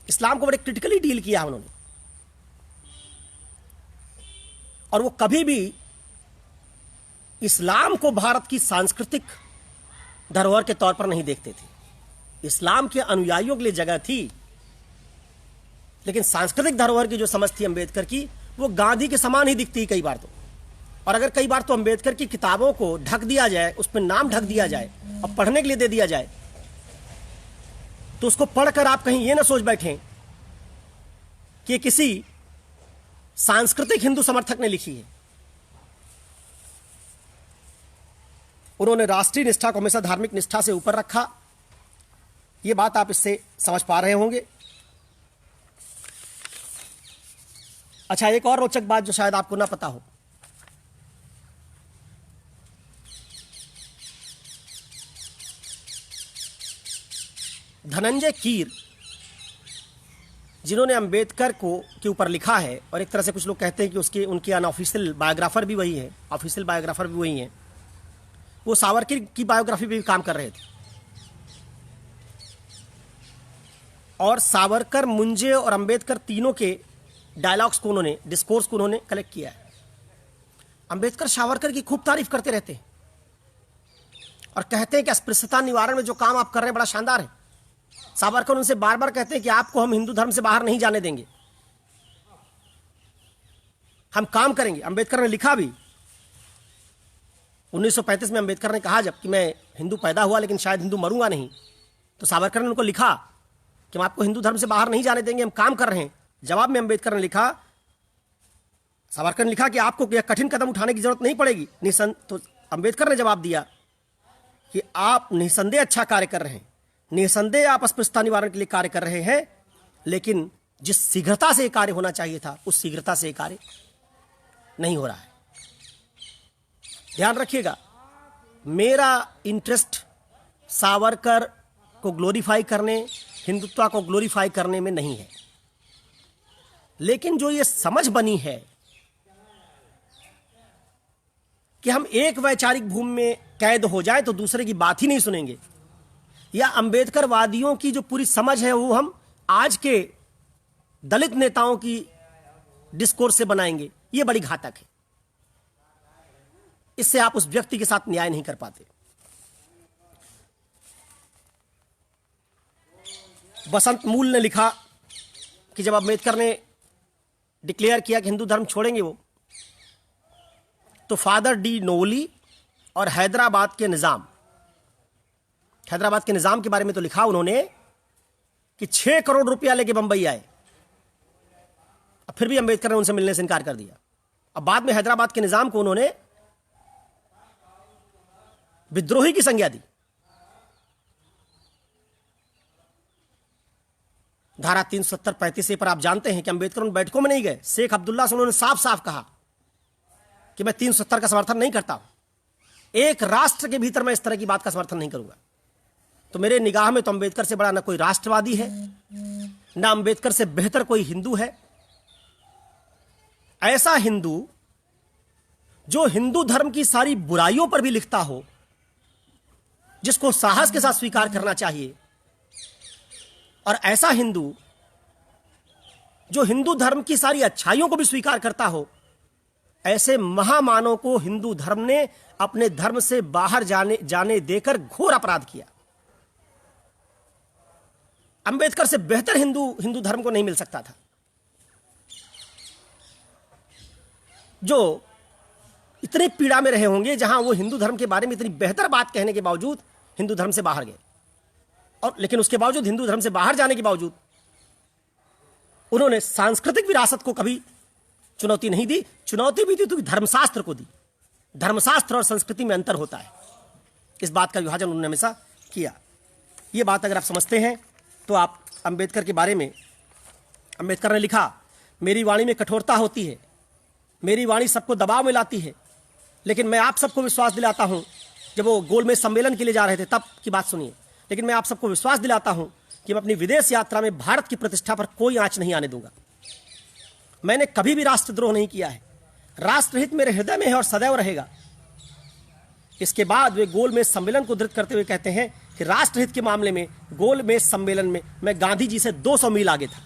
इस्लाम को बड़े क्रिटिकली डील किया है उन्होंने। और वो कभी भी इस्लाम को भारत की सांस्कृतिक धरोहर के तौर पर नहीं देखते थे। इस्लाम के अनुयायियों के लिए जगह थी, लेकिन सांस्कृतिक धरोहर की जो समझ थी अंबेडकर की, वो गांधी के समान ही दिखती कई बार तो। और अगर कई बार तो अंबेडकर की किताबों को ढक दिया जाए, उस पर नाम ढक दिया जाए और पढ़ने के लिए दे दिया जाए, तो उसको पढ़कर आप कहीं ये ना सोच बैठें कि किसी सांस्कृतिक हिंदू समर्थक ने लिखी है। उन्होंने राष्ट्रीय निष्ठा को हमेशा धार्मिक निष्ठा से ऊपर रखा। यह बात आप इससे समझ पा रहे होंगे। अच्छा, एक और रोचक बात जो शायद आपको ना पता हो, धनंजय कीर, जिन्होंने अंबेडकर को के ऊपर लिखा है, और एक तरह से कुछ लोग कहते हैं कि उनके अनऑफिशियल बायोग्राफर भी वही है, ऑफिशियल बायोग्राफर भी वही है, वो सावरकर की बायोग्राफी पे भी काम कर रहे थे। और सावरकर, मुंजे और अंबेडकर तीनों के डायलॉग्स को उन्होंने, डिस्कोर्स को उन्होंने कलेक्ट किया है। अंबेडकर सावरकर की खूब तारीफ करते रहते हैं और कहते हैं कि अस्पृश्यता निवारण में जो काम आप कर रहे हैं बड़ा शानदार है। सावरकर उनसे बार बार कहते हैं कि आपको हम हिंदू धर्म से बाहर नहीं जाने देंगे, हम काम करेंगे। अंबेडकर ने लिखा भी 1935 में, अंबेडकर ने कहा जब कि मैं हिंदू पैदा हुआ लेकिन शायद हिंदू मरूंगा नहीं, तो सावरकर ने उनको लिखा कि हम आपको हिंदू धर्म से बाहर नहीं जाने देंगे, हम काम कर रहे हैं। जवाब में अंबेडकर ने लिखा, सावरकर ने लिखा कि आपको यह कठिन कदम उठाने की जरूरत नहीं पड़ेगी। तो अंबेडकर ने जवाब दिया कि आप निसंदेह अच्छा कार्य कर रहे हैं, निसंदेह आप अस्पृश्यता निवारण के लिए कार्य कर रहे हैं, लेकिन जिस शीघ्रता से कार्य होना चाहिए था उस शीघ्रता से कार्य नहीं हो रहा है। ध्यान रखिएगा, मेरा इंटरेस्ट सावरकर को ग्लोरीफाई करने, हिंदुत्व को ग्लोरीफाई करने में नहीं है, लेकिन जो ये समझ बनी है कि हम एक वैचारिक भूमि में कैद हो जाए तो दूसरे की बात ही नहीं सुनेंगे, या अंबेडकरवादियों की जो पूरी समझ है वो हम आज के दलित नेताओं की डिस्कोर्स से बनाएंगे, ये बड़ी घातक है। इससे आप उस व्यक्ति के साथ न्याय नहीं कर पाते। बसंत मूल ने लिखा कि जब अंबेडकर ने डिक्लेयर किया कि हिंदू धर्म छोड़ेंगे वो, तो फादर डी नोवली और हैदराबाद के निजाम के बारे में तो लिखा उन्होंने कि 6 करोड़ रुपया लेके बंबई आए, अब फिर भी अंबेडकर ने उनसे मिलने से इनकार कर दिया। अब बाद में हैदराबाद के निजाम को उन्होंने विद्रोही की संज्ञा दी। धारा 370-35 पर आप जानते हैं कि अंबेडकर उन बैठकों में नहीं गए। शेख अब्दुल्ला से उन्होंने साफ साफ कहा कि मैं 370 का समर्थन नहीं करता, एक राष्ट्र के भीतर मैं इस तरह की बात का समर्थन नहीं करूंगा। तो मेरे निगाह में तो अंबेडकर से बड़ा ना कोई राष्ट्रवादी है, ना अंबेडकर से बेहतर कोई हिंदू है। ऐसा हिंदू जो हिंदू धर्म की सारी बुराइयों पर भी लिखता हो, जिसको साहस के साथ स्वीकार करना चाहिए, और ऐसा हिंदू जो हिंदू धर्म की सारी अच्छाइयों को भी स्वीकार करता हो, ऐसे महामानव को हिंदू धर्म ने अपने धर्म से बाहर जाने देकर घोर अपराध किया। अंबेडकर से बेहतर हिंदू धर्म को नहीं मिल सकता था, जो इतनी पीड़ा में रहे होंगे, जहां वो हिंदू धर्म के बारे में इतनी बेहतर बात कहने के बावजूद हिंदू धर्म से बाहर गए। और लेकिन उसके बावजूद, हिंदू धर्म से बाहर जाने के बावजूद, उन्होंने सांस्कृतिक विरासत को कभी चुनौती नहीं दी। चुनौती भी दी तो धर्मशास्त्र को दी। धर्मशास्त्र और संस्कृति में अंतर होता है, इस बात का विभाजन उन्होंने हमेशा किया। यह बात अगर आप समझते हैं तो आप अंबेडकर के बारे में, अंबेडकर ने लिखा, मेरी वाणी में कठोरता होती है, मेरी वाणी सबको दबाव में लाती है, लेकिन मैं आप सबको विश्वास दिलाता हूं, जब वो गोलमेज सम्मेलन के लिए जा रहे थे तब की बात सुनिए, लेकिन मैं आप सबको विश्वास दिलाता हूं कि मैं अपनी विदेश यात्रा में भारत की प्रतिष्ठा पर कोई आंच नहीं आने दूंगा। मैंने कभी भी राष्ट्रद्रोह नहीं किया है, राष्ट्रहित मेरे हृदय में है और सदैव रहेगा। इसके बाद वे गोलमेज सम्मेलन को उद्धृत करते हुए कहते हैं कि राष्ट्रहित के मामले में गोलमेज सम्मेलन में मैं गांधी जी से 200 मील आगे था।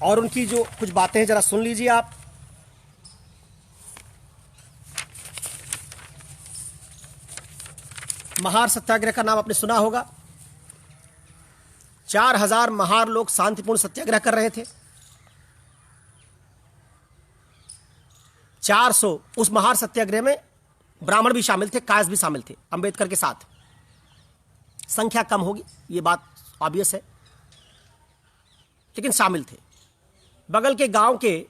और उनकी जो कुछ बातें हैं जरा सुन लीजिए आप। महार सत्याग्रह का नाम आपने सुना होगा। 4000 महार लोग शांतिपूर्ण सत्याग्रह कर रहे थे। 400 उस महार सत्याग्रह में ब्राह्मण भी शामिल थे, कायस्थ भी शामिल थे अंबेडकर के साथ। संख्या कम होगी, ये बात ऑब्वियस है, लेकिन शामिल थे। बगल के गांव के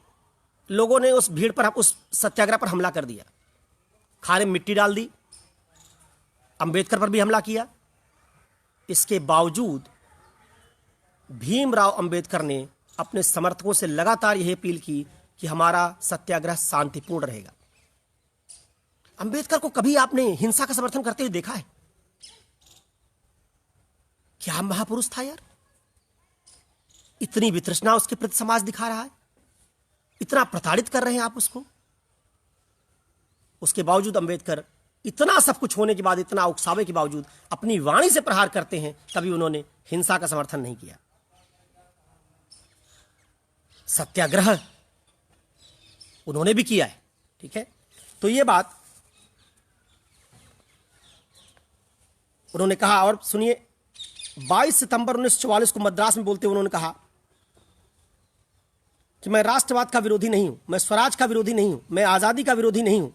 लोगों ने उस भीड़ पर, उस सत्याग्रह पर हमला कर दिया, खाने में मिट्टी डाल दी, अंबेडकर पर भी हमला किया। इसके बावजूद भीमराव अंबेडकर ने अपने समर्थकों से लगातार यह अपील की कि हमारा सत्याग्रह शांतिपूर्ण रहेगा। अंबेडकर को कभी आपने हिंसा का समर्थन करते हुए देखा है? क्या महापुरुष था यार, इतनी वितृष्णा उसके प्रति समाज दिखा रहा है, इतना प्रताड़ित कर रहे हैं आप उसको। उसके बावजूद अंबेडकर इतना सब कुछ होने के बाद, इतना उकसावे के बावजूद अपनी वाणी से प्रहार करते हैं, कभी उन्होंने हिंसा का समर्थन नहीं किया। सत्याग्रह उन्होंने भी किया है, ठीक है। तो ये बात उन्होंने कहा। और सुनिए, 22 सितंबर 1944 को मद्रास में बोलते हुए उन्होंने कहा कि मैं राष्ट्रवाद का विरोधी नहीं हूं, मैं स्वराज का विरोधी नहीं हूं, मैं आजादी का विरोधी नहीं हूं।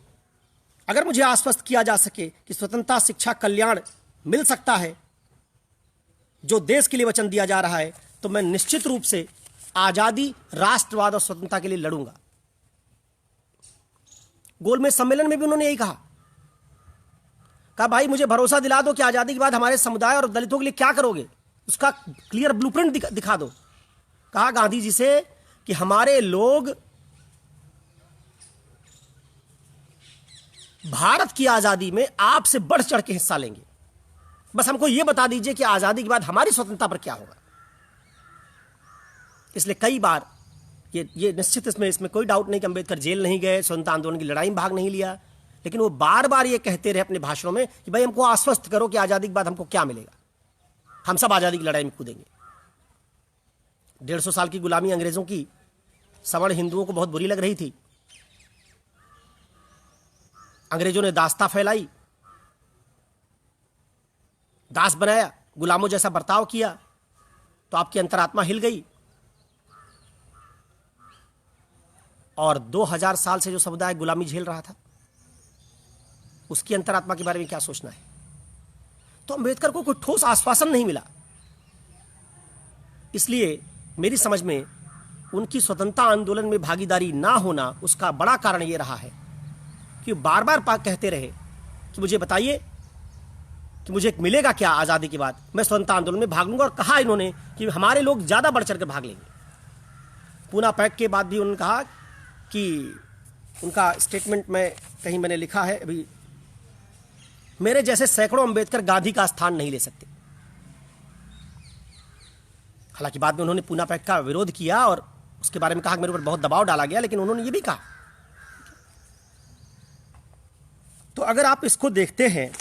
अगर मुझे आश्वस्त किया जा सके कि स्वतंत्रता, शिक्षा, कल्याण मिल सकता है, जो देश के लिए वचन दिया जा रहा है, तो मैं निश्चित रूप से आजादी, राष्ट्रवाद और स्वतंत्रता के लिए लड़ूंगा। गोलमेज सम्मेलन में भी उन्होंने यही कहा भाई मुझे भरोसा दिला दो कि आजादी के बाद हमारे समुदाय और दलितों के लिए क्या करोगे, उसका क्लियर ब्लूप्रिंट दिखा दो। कहा गांधी जी से कि हमारे लोग भारत की आजादी में आपसे बढ़ चढ़ के हिस्सा लेंगे, बस हमको यह बता दीजिए कि आजादी के बाद हमारी स्वतंत्रता पर क्या होगा। इसलिए कई बार ये निश्चित, इसमें कोई डाउट नहीं कि अंबेडकर जेल नहीं गए, स्वतंत्रता आंदोलन की लड़ाई में भाग नहीं लिया, लेकिन वो बार बार ये कहते रहे अपने भाषणों में कि भाई हमको आश्वस्त करो कि आजादी के बाद हमको क्या मिलेगा, हम सब आजादी की लड़ाई में कूदेंगे। 150 साल की गुलामी अंग्रेजों की सवर्ण हिंदुओं को बहुत बुरी लग रही थी। अंग्रेजों ने दास्ता फैलाई, दास बनाया, गुलामों जैसा बर्ताव किया, तो आपकी अंतरात्मा हिल गई। और 2000 साल से जो समुदाय गुलामी झेल रहा था, उसकी अंतरात्मा के बारे में क्या सोचना है? तो अंबेडकर को कोई ठोस आश्वासन नहीं मिला। इसलिए मेरी समझ में उनकी स्वतंत्रता आंदोलन में भागीदारी ना होना, उसका बड़ा कारण यह रहा है कि बार बार कहते रहे कि मुझे बताइए कि मुझे मिलेगा क्या आज़ादी के बाद, मैं स्वतंत्रता आंदोलन में भाग लूंगा। और कहा इन्होंने कि हमारे लोग ज़्यादा बढ़ चढ़ कर भाग लेंगे। पूना पैक्ट के बाद भी उन्होंने कहा कि उनका स्टेटमेंट में कहीं मैंने लिखा है अभी, मेरे जैसे सैकड़ों अंबेडकर गांधी का स्थान नहीं ले सकते। हालांकि बाद में उन्होंने पूना पैक्ट का विरोध किया और उसके बारे में कहा कि मेरे ऊपर बहुत दबाव डाला गया, लेकिन उन्होंने ये भी कहा। तो अगर आप इसको देखते हैं,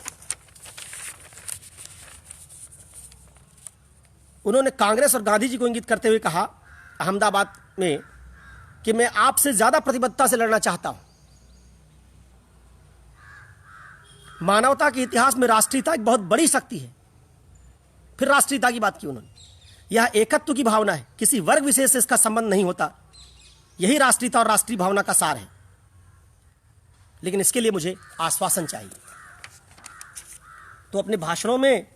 उन्होंने कांग्रेस और गांधी जी को इंगित करते हुए कहा अहमदाबाद में कि मैं आपसे ज्यादा प्रतिबद्धता से लड़ना चाहता हूं। मानवता के इतिहास में राष्ट्रीयता एक बहुत बड़ी शक्ति है। फिर राष्ट्रीयता की बात की उन्होंने। यह एकत्व की भावना है, किसी वर्ग विशेष से इसका संबंध नहीं होता। यही राष्ट्रीयता और राष्ट्रीय भावना का सार है। लेकिन इसके लिए मुझे आश्वासन चाहिए। तो अपने भाषणों में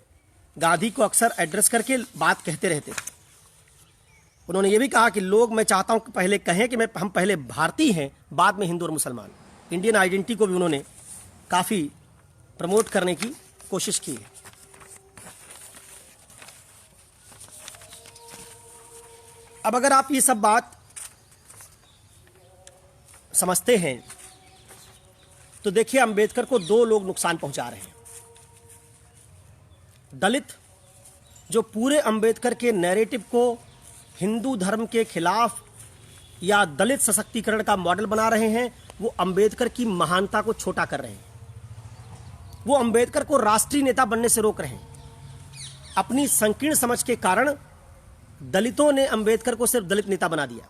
गांधी को अक्सर एड्रेस करके बात कहते रहते थे। उन्होंने ये भी कहा कि लोग, मैं चाहता हूं कि पहले कहें कि हम पहले भारतीय हैं, बाद में हिंदू और मुसलमान। इंडियन आइडेंटिटी को भी उन्होंने काफी प्रमोट करने की कोशिश की है। अब अगर आप ये सब बात समझते हैं तो देखिए, अंबेडकर को दो लोग नुकसान पहुंचा रहे हैं। दलित, जो पूरे अंबेडकर के नैरेटिव को हिंदू धर्म के खिलाफ या दलित सशक्तिकरण का मॉडल बना रहे हैं, वो अंबेडकर की महानता को छोटा कर रहे हैं। वो अंबेडकर को राष्ट्रीय नेता बनने से रोक रहे हैं। अपनी संकीर्ण समझ के कारण दलितों ने अंबेडकर को सिर्फ दलित नेता बना दिया।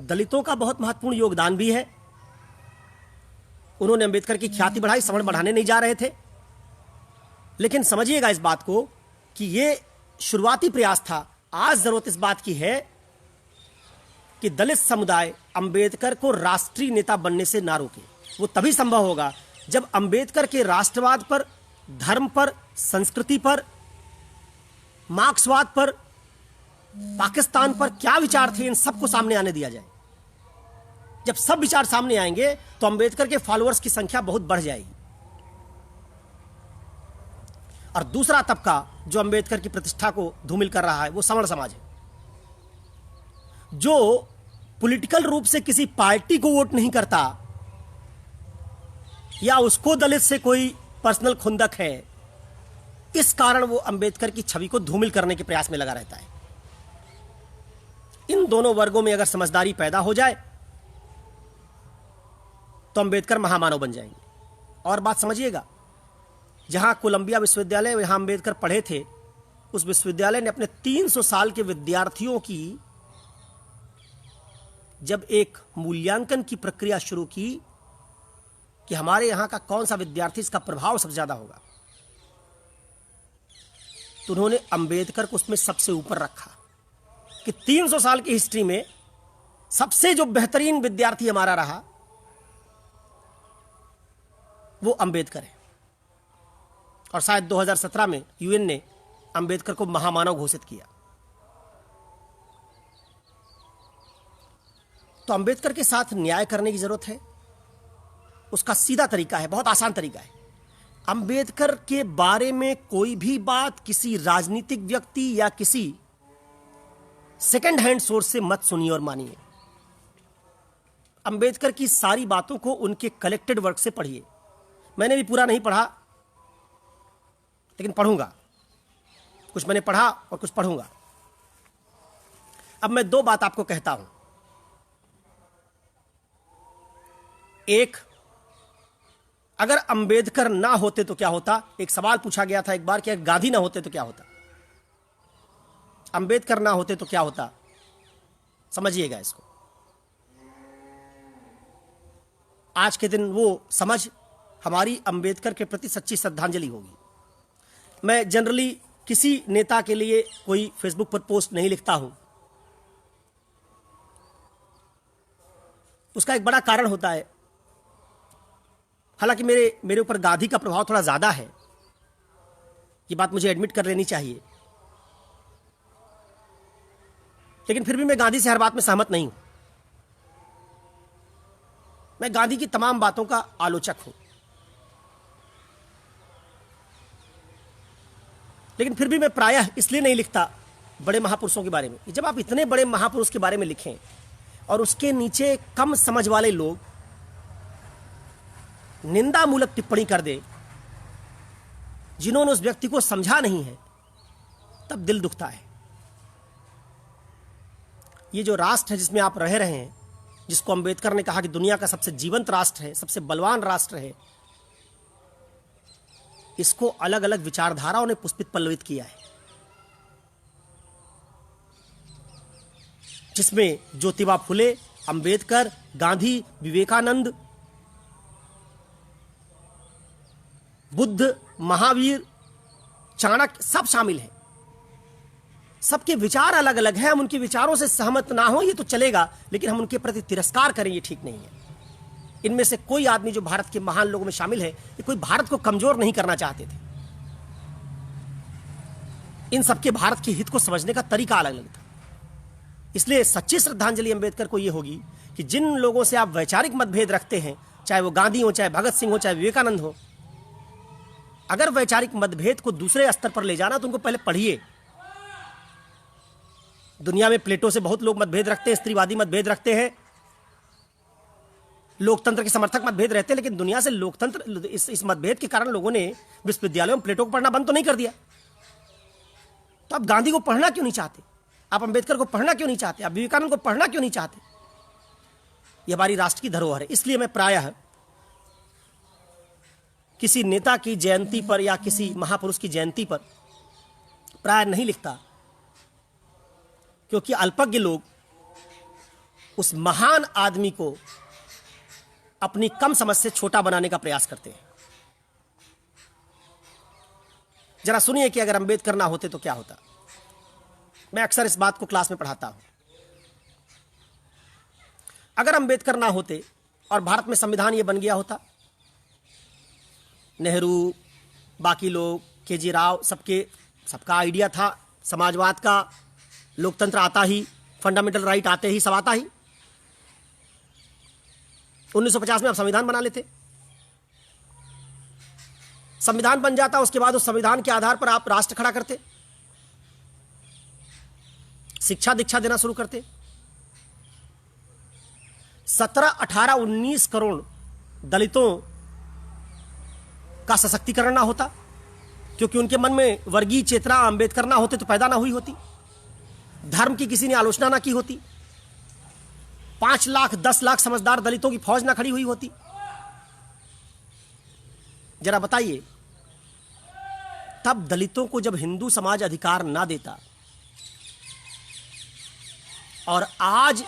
दलितों का बहुत महत्वपूर्ण योगदान भी है। उन्होंने अंबेडकर की ख्याति बढ़ाई, सवर्ण बढ़ाने नहीं जा रहे थे। लेकिन समझिएगा इस बात को कि यह शुरुआती प्रयास था। आज जरूरत इस बात की है कि दलित समुदाय अंबेडकर को राष्ट्रीय नेता बनने से ना रोके। वो तभी संभव होगा जब अंबेडकर के राष्ट्रवाद पर, धर्म पर, संस्कृति पर, मार्क्सवाद पर, पाकिस्तान पर क्या विचार थे, इन सबको सामने आने दिया जाए। जब सब विचार सामने आएंगे तो अंबेडकर के फॉलोअर्स की संख्या बहुत बढ़ जाएगी। और दूसरा तबका जो अंबेडकर की प्रतिष्ठा को धूमिल कर रहा है, वो सवर्ण समाज है, जो पॉलिटिकल रूप से किसी पार्टी को वोट नहीं करता या उसको दलित से कोई पर्सनल खुंदक है। इस कारण वो अंबेडकर की छवि को धूमिल करने के प्रयास में लगा रहता है। इन दोनों वर्गों में अगर समझदारी पैदा हो जाए तो अंबेडकर महामानव बन जाएंगे। और बात समझिएगा, जहां कोलंबिया विश्वविद्यालय, यहां अंबेडकर पढ़े थे, उस विश्वविद्यालय ने अपने 300 साल के विद्यार्थियों की जब एक मूल्यांकन की प्रक्रिया शुरू की कि हमारे यहां का कौन सा विद्यार्थी इसका प्रभाव सबसे ज्यादा होगा, तो उन्होंने अंबेडकर को उसमें सबसे ऊपर रखा कि 300 साल की हिस्ट्री में सबसे जो बेहतरीन विद्यार्थी हमारा रहा वो अंबेडकर है। और शायद 2017 में यूएन ने अंबेडकर को महामानव घोषित किया। तो अंबेडकर के साथ न्याय करने की जरूरत है। उसका सीधा तरीका है, बहुत आसान तरीका है। अंबेडकर के बारे में कोई भी बात किसी राजनीतिक व्यक्ति या किसी सेकंड हैंड सोर्स से मत सुनिए और मानिए। अंबेडकर की सारी बातों को उनके कलेक्टेड वर्क से पढ़िए। मैंने भी पूरा नहीं पढ़ा, लेकिन पढ़ूंगा। कुछ मैंने पढ़ा और कुछ पढ़ूंगा। अब मैं दो बात आपको कहता हूं। एक, अगर अंबेडकर ना होते तो क्या होता? एक सवाल पूछा गया था एक बार कि अगर गांधी ना होते तो क्या होता, अंबेडकर ना होते तो क्या होता। समझिएगा इसको। आज के दिन वो समझ हमारी अंबेडकर के प्रति सच्ची श्रद्धांजलि होगी। मैं जनरली किसी नेता के लिए कोई फेसबुक पर पोस्ट नहीं लिखता हूं। उसका एक बड़ा कारण होता है, हालांकि मेरे ऊपर गांधी का प्रभाव थोड़ा ज्यादा है, ये बात मुझे एडमिट कर लेनी चाहिए, लेकिन फिर भी मैं गांधी से हर बात में सहमत नहीं हूं। मैं गांधी की तमाम बातों का आलोचक हूं, लेकिन फिर भी मैं प्रायः इसलिए नहीं लिखता बड़े महापुरुषों के बारे में। जब आप इतने बड़े महापुरुष के बारे में लिखें और उसके नीचे कम समझ वाले लोग निंदामूलक टिप्पणी कर दे जिन्होंने उस व्यक्ति को समझा नहीं है, तब दिल दुखता है। ये जो राष्ट्र है जिसमें आप रह रहे हैं, जिसको अंबेडकर ने कहा कि दुनिया का सबसे जीवंत राष्ट्र है, सबसे बलवान राष्ट्र है, इसको अलग अलग विचारधाराओं ने पुष्पित पल्लवित किया है, जिसमें ज्योतिबा फुले, अंबेडकर, गांधी, विवेकानंद, बुद्ध, महावीर, चाणक्य सब शामिल हैं। सबके विचार अलग अलग हैं। हम उनके विचारों से सहमत ना हो ये तो चलेगा, लेकिन हम उनके प्रति तिरस्कार करें ये ठीक नहीं है। इनमें से कोई आदमी जो भारत के महान लोगों में शामिल है, ये कोई भारत को कमजोर नहीं करना चाहते थे। इन सबके भारत के हित को समझने का तरीका अलग अलग था। इसलिए सच्ची श्रद्धांजलि अंबेडकर को यह होगी कि जिन लोगों से आप वैचारिक मतभेद रखते हैं, चाहे वो गांधी हो, चाहे भगत सिंह हो, चाहे विवेकानंद हो, अगर वैचारिक मतभेद को दूसरे स्तर पर ले जाना तो उनको पहले पढ़िए। दुनिया में प्लेटो से बहुत लोग मतभेद रखते हैं, स्त्रीवादी मतभेद रखते हैं, लोकतंत्र के समर्थक मतभेद रहते हैं, लेकिन दुनिया से लोकतंत्र इस मतभेद के कारण लोगों ने विश्वविद्यालयों में प्लेटो को पढ़ना बंद तो नहीं कर दिया। तो आप गांधी को पढ़ना क्यों नहीं चाहते? आप अंबेडकर को पढ़ना क्यों नहीं चाहते? आप विवेकानंद को पढ़ना क्यों नहीं चाहते? यह हमारी राष्ट्र की धरोहर है। इसलिए मैं प्रायः किसी नेता की जयंती पर या किसी महापुरुष की जयंती पर प्रायः नहीं लिखता, क्योंकि अल्पज्ञ लोग उस महान आदमी को अपनी कम समझ से छोटा बनाने का प्रयास करते हैं। जरा सुनिए कि अगर अंबेडकर ना होते तो क्या होता। मैं अक्सर इस बात को क्लास में पढ़ाता हूं। अगर अंबेडकर ना होते और भारत में संविधान यह बन गया होता, नेहरू, बाकी लोग, केजी राव, सबका आइडिया था समाजवाद का, लोकतंत्र आता ही, फंडामेंटल राइट आते ही, सब आता ही। 1950 में आप संविधान बना लेते, संविधान बन जाता, उसके बाद उस संविधान के आधार पर आप राष्ट्र खड़ा करते, शिक्षा दीक्षा देना शुरू करते। 17, 18, 19 करोड़ दलितों का सशक्तिकरण ना होता, क्योंकि उनके मन में वर्गीय चेतना अंबेडकर ना होते तो पैदा ना हुई होती। धर्म की किसी ने आलोचना ना की होती। 5 लाख 10 लाख समझदार दलितों की फौज ना खड़ी हुई होती। जरा बताइए, तब दलितों को जब हिंदू समाज अधिकार ना देता और आज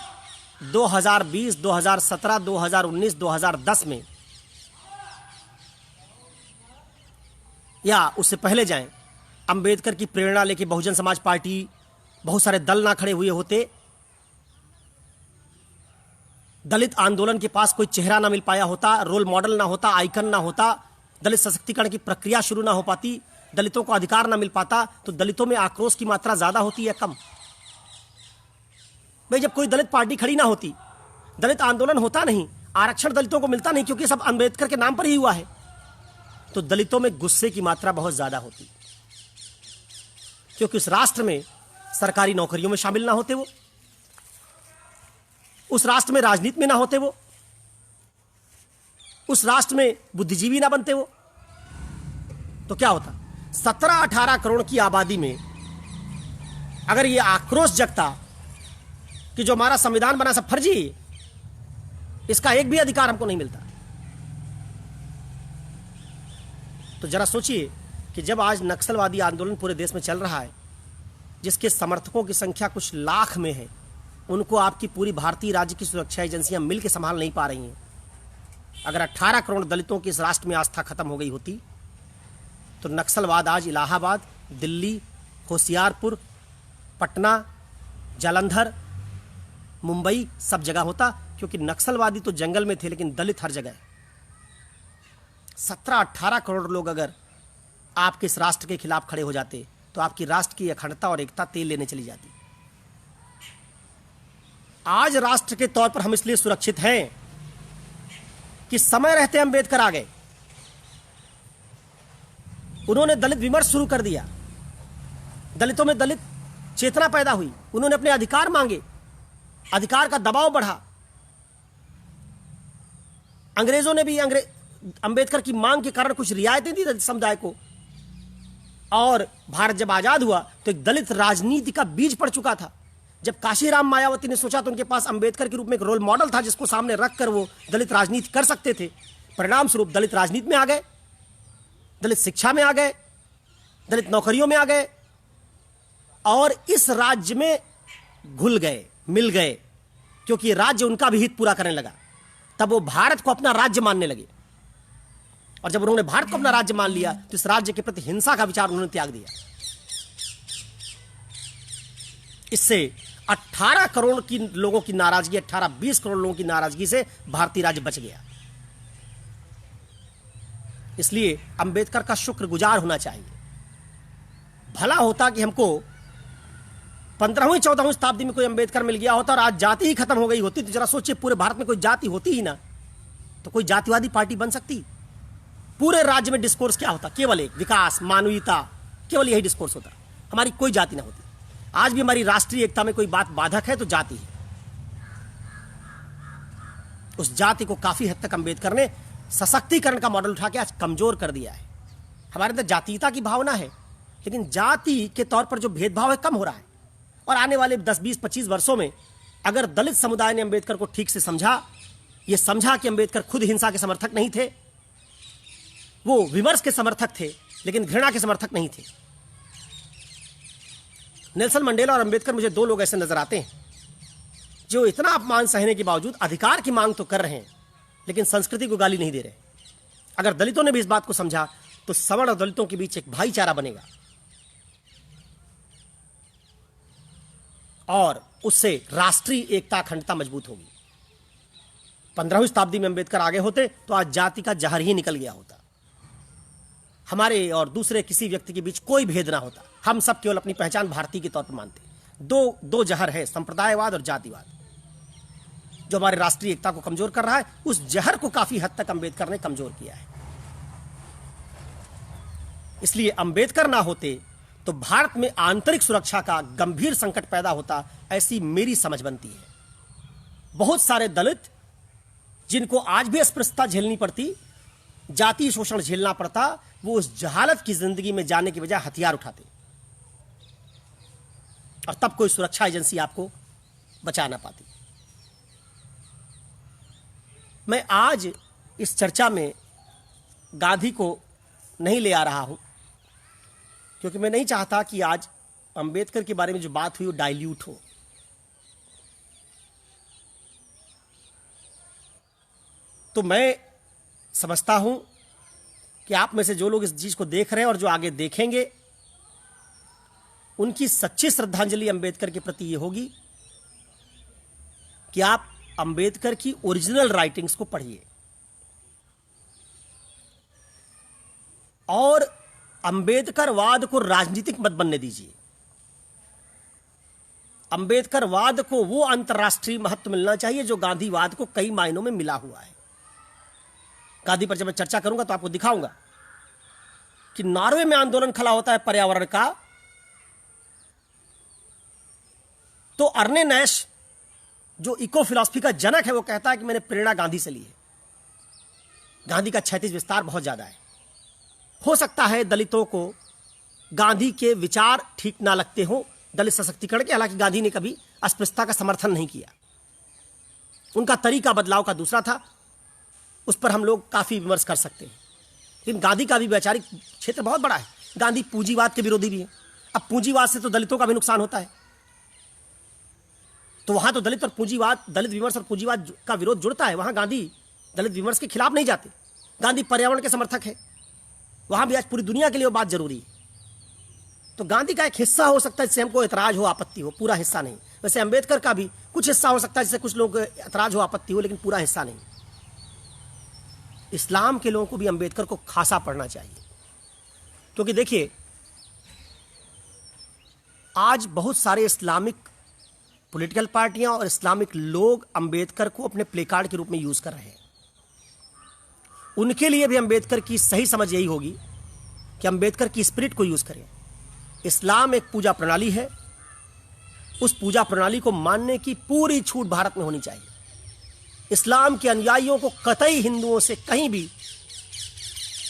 2020, 2017, 2019, 2010 में या उससे पहले जाएं, अंबेडकर की प्रेरणा लेके बहुजन समाज पार्टी, बहुत सारे दल ना खड़े हुए होते, दलित आंदोलन के पास कोई चेहरा ना मिल पाया होता, रोल मॉडल ना होता, आइकन ना होता, दलित सशक्तिकरण की प्रक्रिया शुरू ना हो पाती, दलितों को अधिकार ना मिल पाता, तो दलितों में आक्रोश की मात्रा ज्यादा होती है कम? भाई, जब कोई दलित पार्टी खड़ी ना होती, दलित आंदोलन होता नहीं, आरक्षण दलितों को मिलता नहीं, क्योंकि सब अंबेडकर के नाम पर ही हुआ है, तो दलितों में गुस्से की मात्रा बहुत ज्यादा होती, क्योंकि उस राष्ट्र में सरकारी नौकरियों में शामिल ना होते वो, उस राष्ट्र में राजनीति में ना होते वो, उस राष्ट्र में बुद्धिजीवी ना बनते वो, तो क्या होता? 17-18 करोड़ की आबादी में अगर ये आक्रोश जगता कि जो हमारा संविधान बना सब फर्जी है, इसका एक भी अधिकार हमको नहीं मिलता, तो जरा सोचिए कि जब आज नक्सलवादी आंदोलन पूरे देश में चल रहा है, जिसके समर्थकों की संख्या कुछ लाख में है, उनको आपकी पूरी भारतीय राज्य की सुरक्षा एजेंसियां मिलकर संभाल नहीं पा रही हैं। अगर 18 करोड़ दलितों की इस राष्ट्र में आस्था खत्म हो गई होती तो नक्सलवाद आज इलाहाबाद, दिल्ली, होशियारपुर, पटना, जालंधर, मुंबई सब जगह होता, क्योंकि नक्सलवादी तो जंगल में थे लेकिन दलित हर जगह है। 17-18 करोड़ लोग अगर आपके इस राष्ट्र के खिलाफ खड़े हो जाते तो आपकी राष्ट्र की अखंडता और एकता तेल लेने चली जाती। आज राष्ट्र के तौर पर हम इसलिए सुरक्षित हैं कि समय रहते अंबेडकर आ गए, उन्होंने दलित विमर्श शुरू कर दिया, दलितों में दलित चेतना पैदा हुई, उन्होंने अपने अधिकार मांगे, अधिकार का दबाव बढ़ा। अंग्रेजों ने भी अंबेडकर की मांग के कारण कुछ रियायतें दी दलित समुदाय को, और भारत जब आजाद हुआ तो एक दलित राजनीति का बीज पड़ चुका था। जब काशीराम मायावती ने सोचा तो उनके पास अंबेडकर के रूप में एक रोल मॉडल था जिसको सामने रखकर वो दलित राजनीति कर सकते थे। परिणाम स्वरूप दलित राजनीति में आ गए, दलित शिक्षा में आ गए, दलित नौकरियों में आ गए, और इस राज्य में घुल गए, मिल गए, क्योंकि राज्य उनका भी हित पूरा करने लगा। तब वो भारत को अपना राज्य मानने लगे, और जब उन्होंने भारत को अपना राज्य मान लिया तो इस राज्य के प्रति हिंसा का विचार उन्होंने त्याग दिया। इससे 18 करोड़ की लोगों की नाराजगी, 18-20 करोड़ लोगों की नाराजगी से भारतीय राज्य बच गया। इसलिए अंबेडकर का शुक्रगुजार होना चाहिए। भला होता कि हमको 15वीं-14वीं शताब्दी में कोई अंबेडकर मिल गया होता और आज जाति ही खत्म हो गई होती। तो जरा सोचिए, पूरे भारत में कोई जाति होती ही ना तो कोई जातिवादी पार्टी बन सकती? पूरे राज्य में डिस्कोर्स क्या होता? केवल एक, विकास, मानवीयता, केवल यही डिस्कोर्स होता। हमारी कोई जाति ना होती। आज भी हमारी राष्ट्रीय एकता में कोई बात बाधक है तो जाति है। उस जाति को काफी हद तक अंबेडकर ने सशक्तिकरण का मॉडल उठा के आज कमजोर कर दिया है। हमारे अंदर जातीयता की भावना है, लेकिन जाति के तौर पर जो भेदभाव है कम हो रहा है। और आने वाले 10, 20, 25 वर्षों में अगर दलित समुदाय ने अंबेडकर को ठीक से समझा, ये समझा कि अंबेडकर खुद हिंसा के समर्थक नहीं थे, वो विमर्श के समर्थक थे लेकिन घृणा के समर्थक नहीं थे। नेल्सन मंडेला और अंबेडकर, मुझे दो लोग ऐसे नजर आते हैं जो इतना अपमान सहने के बावजूद अधिकार की मांग तो कर रहे हैं लेकिन संस्कृति को गाली नहीं दे रहे। अगर दलितों ने भी इस बात को समझा तो सवर्ण और दलितों के बीच एक भाईचारा बनेगा और उससे राष्ट्रीय एकता अखंडता मजबूत होगी। 15वीं शताब्दी में अंबेडकर आगे होते तो आज जाति का जहर ही निकल गया होता। हमारे और दूसरे किसी व्यक्ति के बीच कोई भेद ना होता। हम सब केवल अपनी पहचान भारतीय के तौर पर मानते। दो जहर है, संप्रदायवाद और जातिवाद, जो हमारे राष्ट्रीय एकता को कमजोर कर रहा है। उस जहर को काफी हद तक अंबेडकर ने कमजोर किया है। इसलिए अंबेडकर ना होते तो भारत में आंतरिक सुरक्षा का गंभीर संकट पैदा होता, ऐसी मेरी समझ बनती है। बहुत सारे दलित जिनको आज भी अस्पृश्यता झेलनी पड़ती, जातीय शोषण झेलना पड़ता, वो उस जहालत की जिंदगी में जाने की बजाय हथियार उठाते, और तब कोई सुरक्षा एजेंसी आपको बचा ना पाती। मैं आज इस चर्चा में गांधी को नहीं ले आ रहा हूं, क्योंकि मैं नहीं चाहता कि आज अंबेडकर के बारे में जो बात हुई वो डाइल्यूट हो। तो मैं समझता हूं कि आप में से जो लोग इस चीज को देख रहे हैं और जो आगे देखेंगे, उनकी सच्ची श्रद्धांजलि अंबेडकर के प्रति यह होगी कि आप अंबेडकर की ओरिजिनल राइटिंग्स को पढ़िए और अंबेडकरवाद को राजनीतिक मत बनने दीजिए। अंबेडकरवाद को वो अंतर्राष्ट्रीय महत्व मिलना चाहिए जो गांधीवाद को कई मायनों में मिला हुआ है। गांधी पर जब मैं चर्चा करूंगा तो आपको दिखाऊंगा कि नॉर्वे में आंदोलन खड़ा होता है पर्यावरण का, तो अर्ने नैश जो इको फिलॉसफी का जनक है वो कहता है कि मैंने प्रेरणा गांधी से ली है। गांधी का क्षैतिज विस्तार बहुत ज्यादा है। हो सकता है दलितों को गांधी के विचार ठीक ना लगते हो, दलित सशक्तिकरण के, हालांकि गांधी ने कभी अस्पृश्यता का समर्थन नहीं किया, उनका तरीका बदलाव का दूसरा था, उस पर हम लोग काफी विमर्श कर सकते हैं। लेकिन गांधी का भी वैचारिक क्षेत्र बहुत बड़ा है। गांधी पूंजीवाद के विरोधी भी है। अब पूंजीवाद से तो दलितों का भी नुकसान होता है, तो वहां तो दलित और पूंजीवाद, दलित विमर्श और पूंजीवाद का विरोध जुड़ता है। वहां गांधी दलित विमर्श के खिलाफ नहीं जाते। गांधी पर्यावरण के समर्थक है, वहां भी आज पूरी दुनिया के लिए वो बात जरूरी है। तो गांधी का एक हिस्सा हो सकता है जिससे हमको ऐतराज हो, आपत्ति हो, पूरा हिस्सा नहीं। वैसे अंबेडकर का भी कुछ हिस्सा हो सकता है जिससे कुछ लोगों को ऐतराज हो, आपत्ति हो, लेकिन पूरा हिस्सा नहीं। इस्लाम के लोगों को भी अंबेडकर को खासा पढ़ना चाहिए, क्योंकि देखिए आज बहुत सारे इस्लामिक पॉलिटिकल पार्टियां और इस्लामिक लोग अंबेडकर को अपने प्ले कार्ड के रूप में यूज कर रहे हैं। उनके लिए भी अंबेडकर की सही समझ यही होगी कि अंबेडकर की स्पिरिट को यूज करें। इस्लाम एक पूजा प्रणाली है, उस पूजा प्रणाली को मानने की पूरी छूट भारत में होनी चाहिए। इस्लाम के अनुयायियों को कतई हिंदुओं से कहीं भी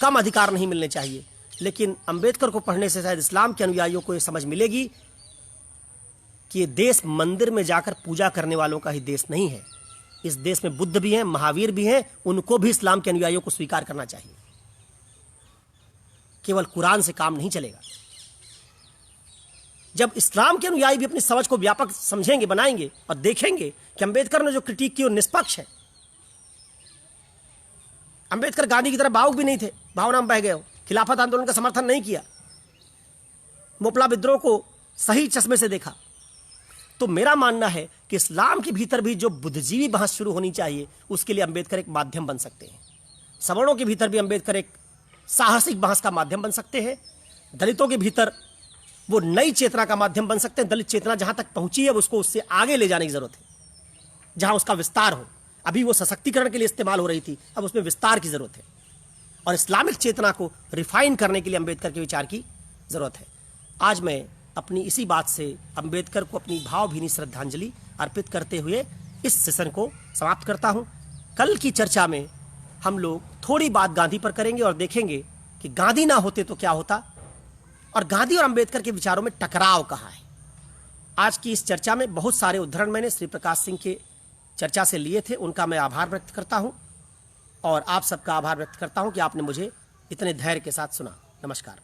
कम अधिकार नहीं मिलने चाहिए। लेकिन अंबेडकर को पढ़ने से शायद इस्लाम के अनुयायियों को यह समझ मिलेगी कि ये देश मंदिर में जाकर पूजा करने वालों का ही देश नहीं है। इस देश में बुद्ध भी हैं, महावीर भी हैं, उनको भी इस्लाम के अनुयायियों को स्वीकार करना चाहिए। केवल कुरान से काम नहीं चलेगा। जब इस्लाम के अनुयायी भी अपनी समझ को व्यापक समझेंगे, बनाएंगे और देखेंगे कि अंबेडकर ने जो क्रिटिक की वो निष्पक्ष है। अंबेडकर गांधी की तरह भावुक भी नहीं थे, भावना में बह गए हो, खिलाफत आंदोलन का समर्थन नहीं किया, मोपला विद्रोह को सही चश्मे से देखा। तो मेरा मानना है कि इस्लाम के भीतर भी जो बुद्धिजीवी बहस शुरू होनी चाहिए, उसके लिए अंबेडकर एक माध्यम बन सकते हैं। सवर्णों के भीतर भी अंबेडकर एक साहसिक बहस का माध्यम बन सकते हैं। दलितों के भीतर वो नई चेतना का माध्यम बन सकते हैं। दलित चेतना जहां तक पहुंची है उसको उससे आगे ले जाने की जरूरत है, जहां उसका विस्तार हो। अभी वो सशक्तिकरण के लिए इस्तेमाल हो रही थी, अब उसमें विस्तार की जरूरत है। और इस्लामिक चेतना को रिफाइन करने के लिए अंबेडकर के विचार की जरूरत है। आज मैं अपनी इसी बात से अंबेडकर को अपनी भावभीनी श्रद्धांजलि अर्पित करते हुए इस सेशन को समाप्त करता हूं। कल की चर्चा में हम लोग थोड़ी बात गांधी पर करेंगे और देखेंगे कि गांधी ना होते तो क्या होता और गांधी और अंबेडकर के विचारों में टकराव कहाँ है। आज की इस चर्चा में बहुत सारे उदाहरण मैंने श्री प्रकाश सिंह के चर्चा से लिए थे, उनका मैं आभार व्यक्त करता हूं और आप सबका आभार व्यक्त करता हूं कि आपने मुझे इतने धैर्य के साथ सुना। नमस्कार।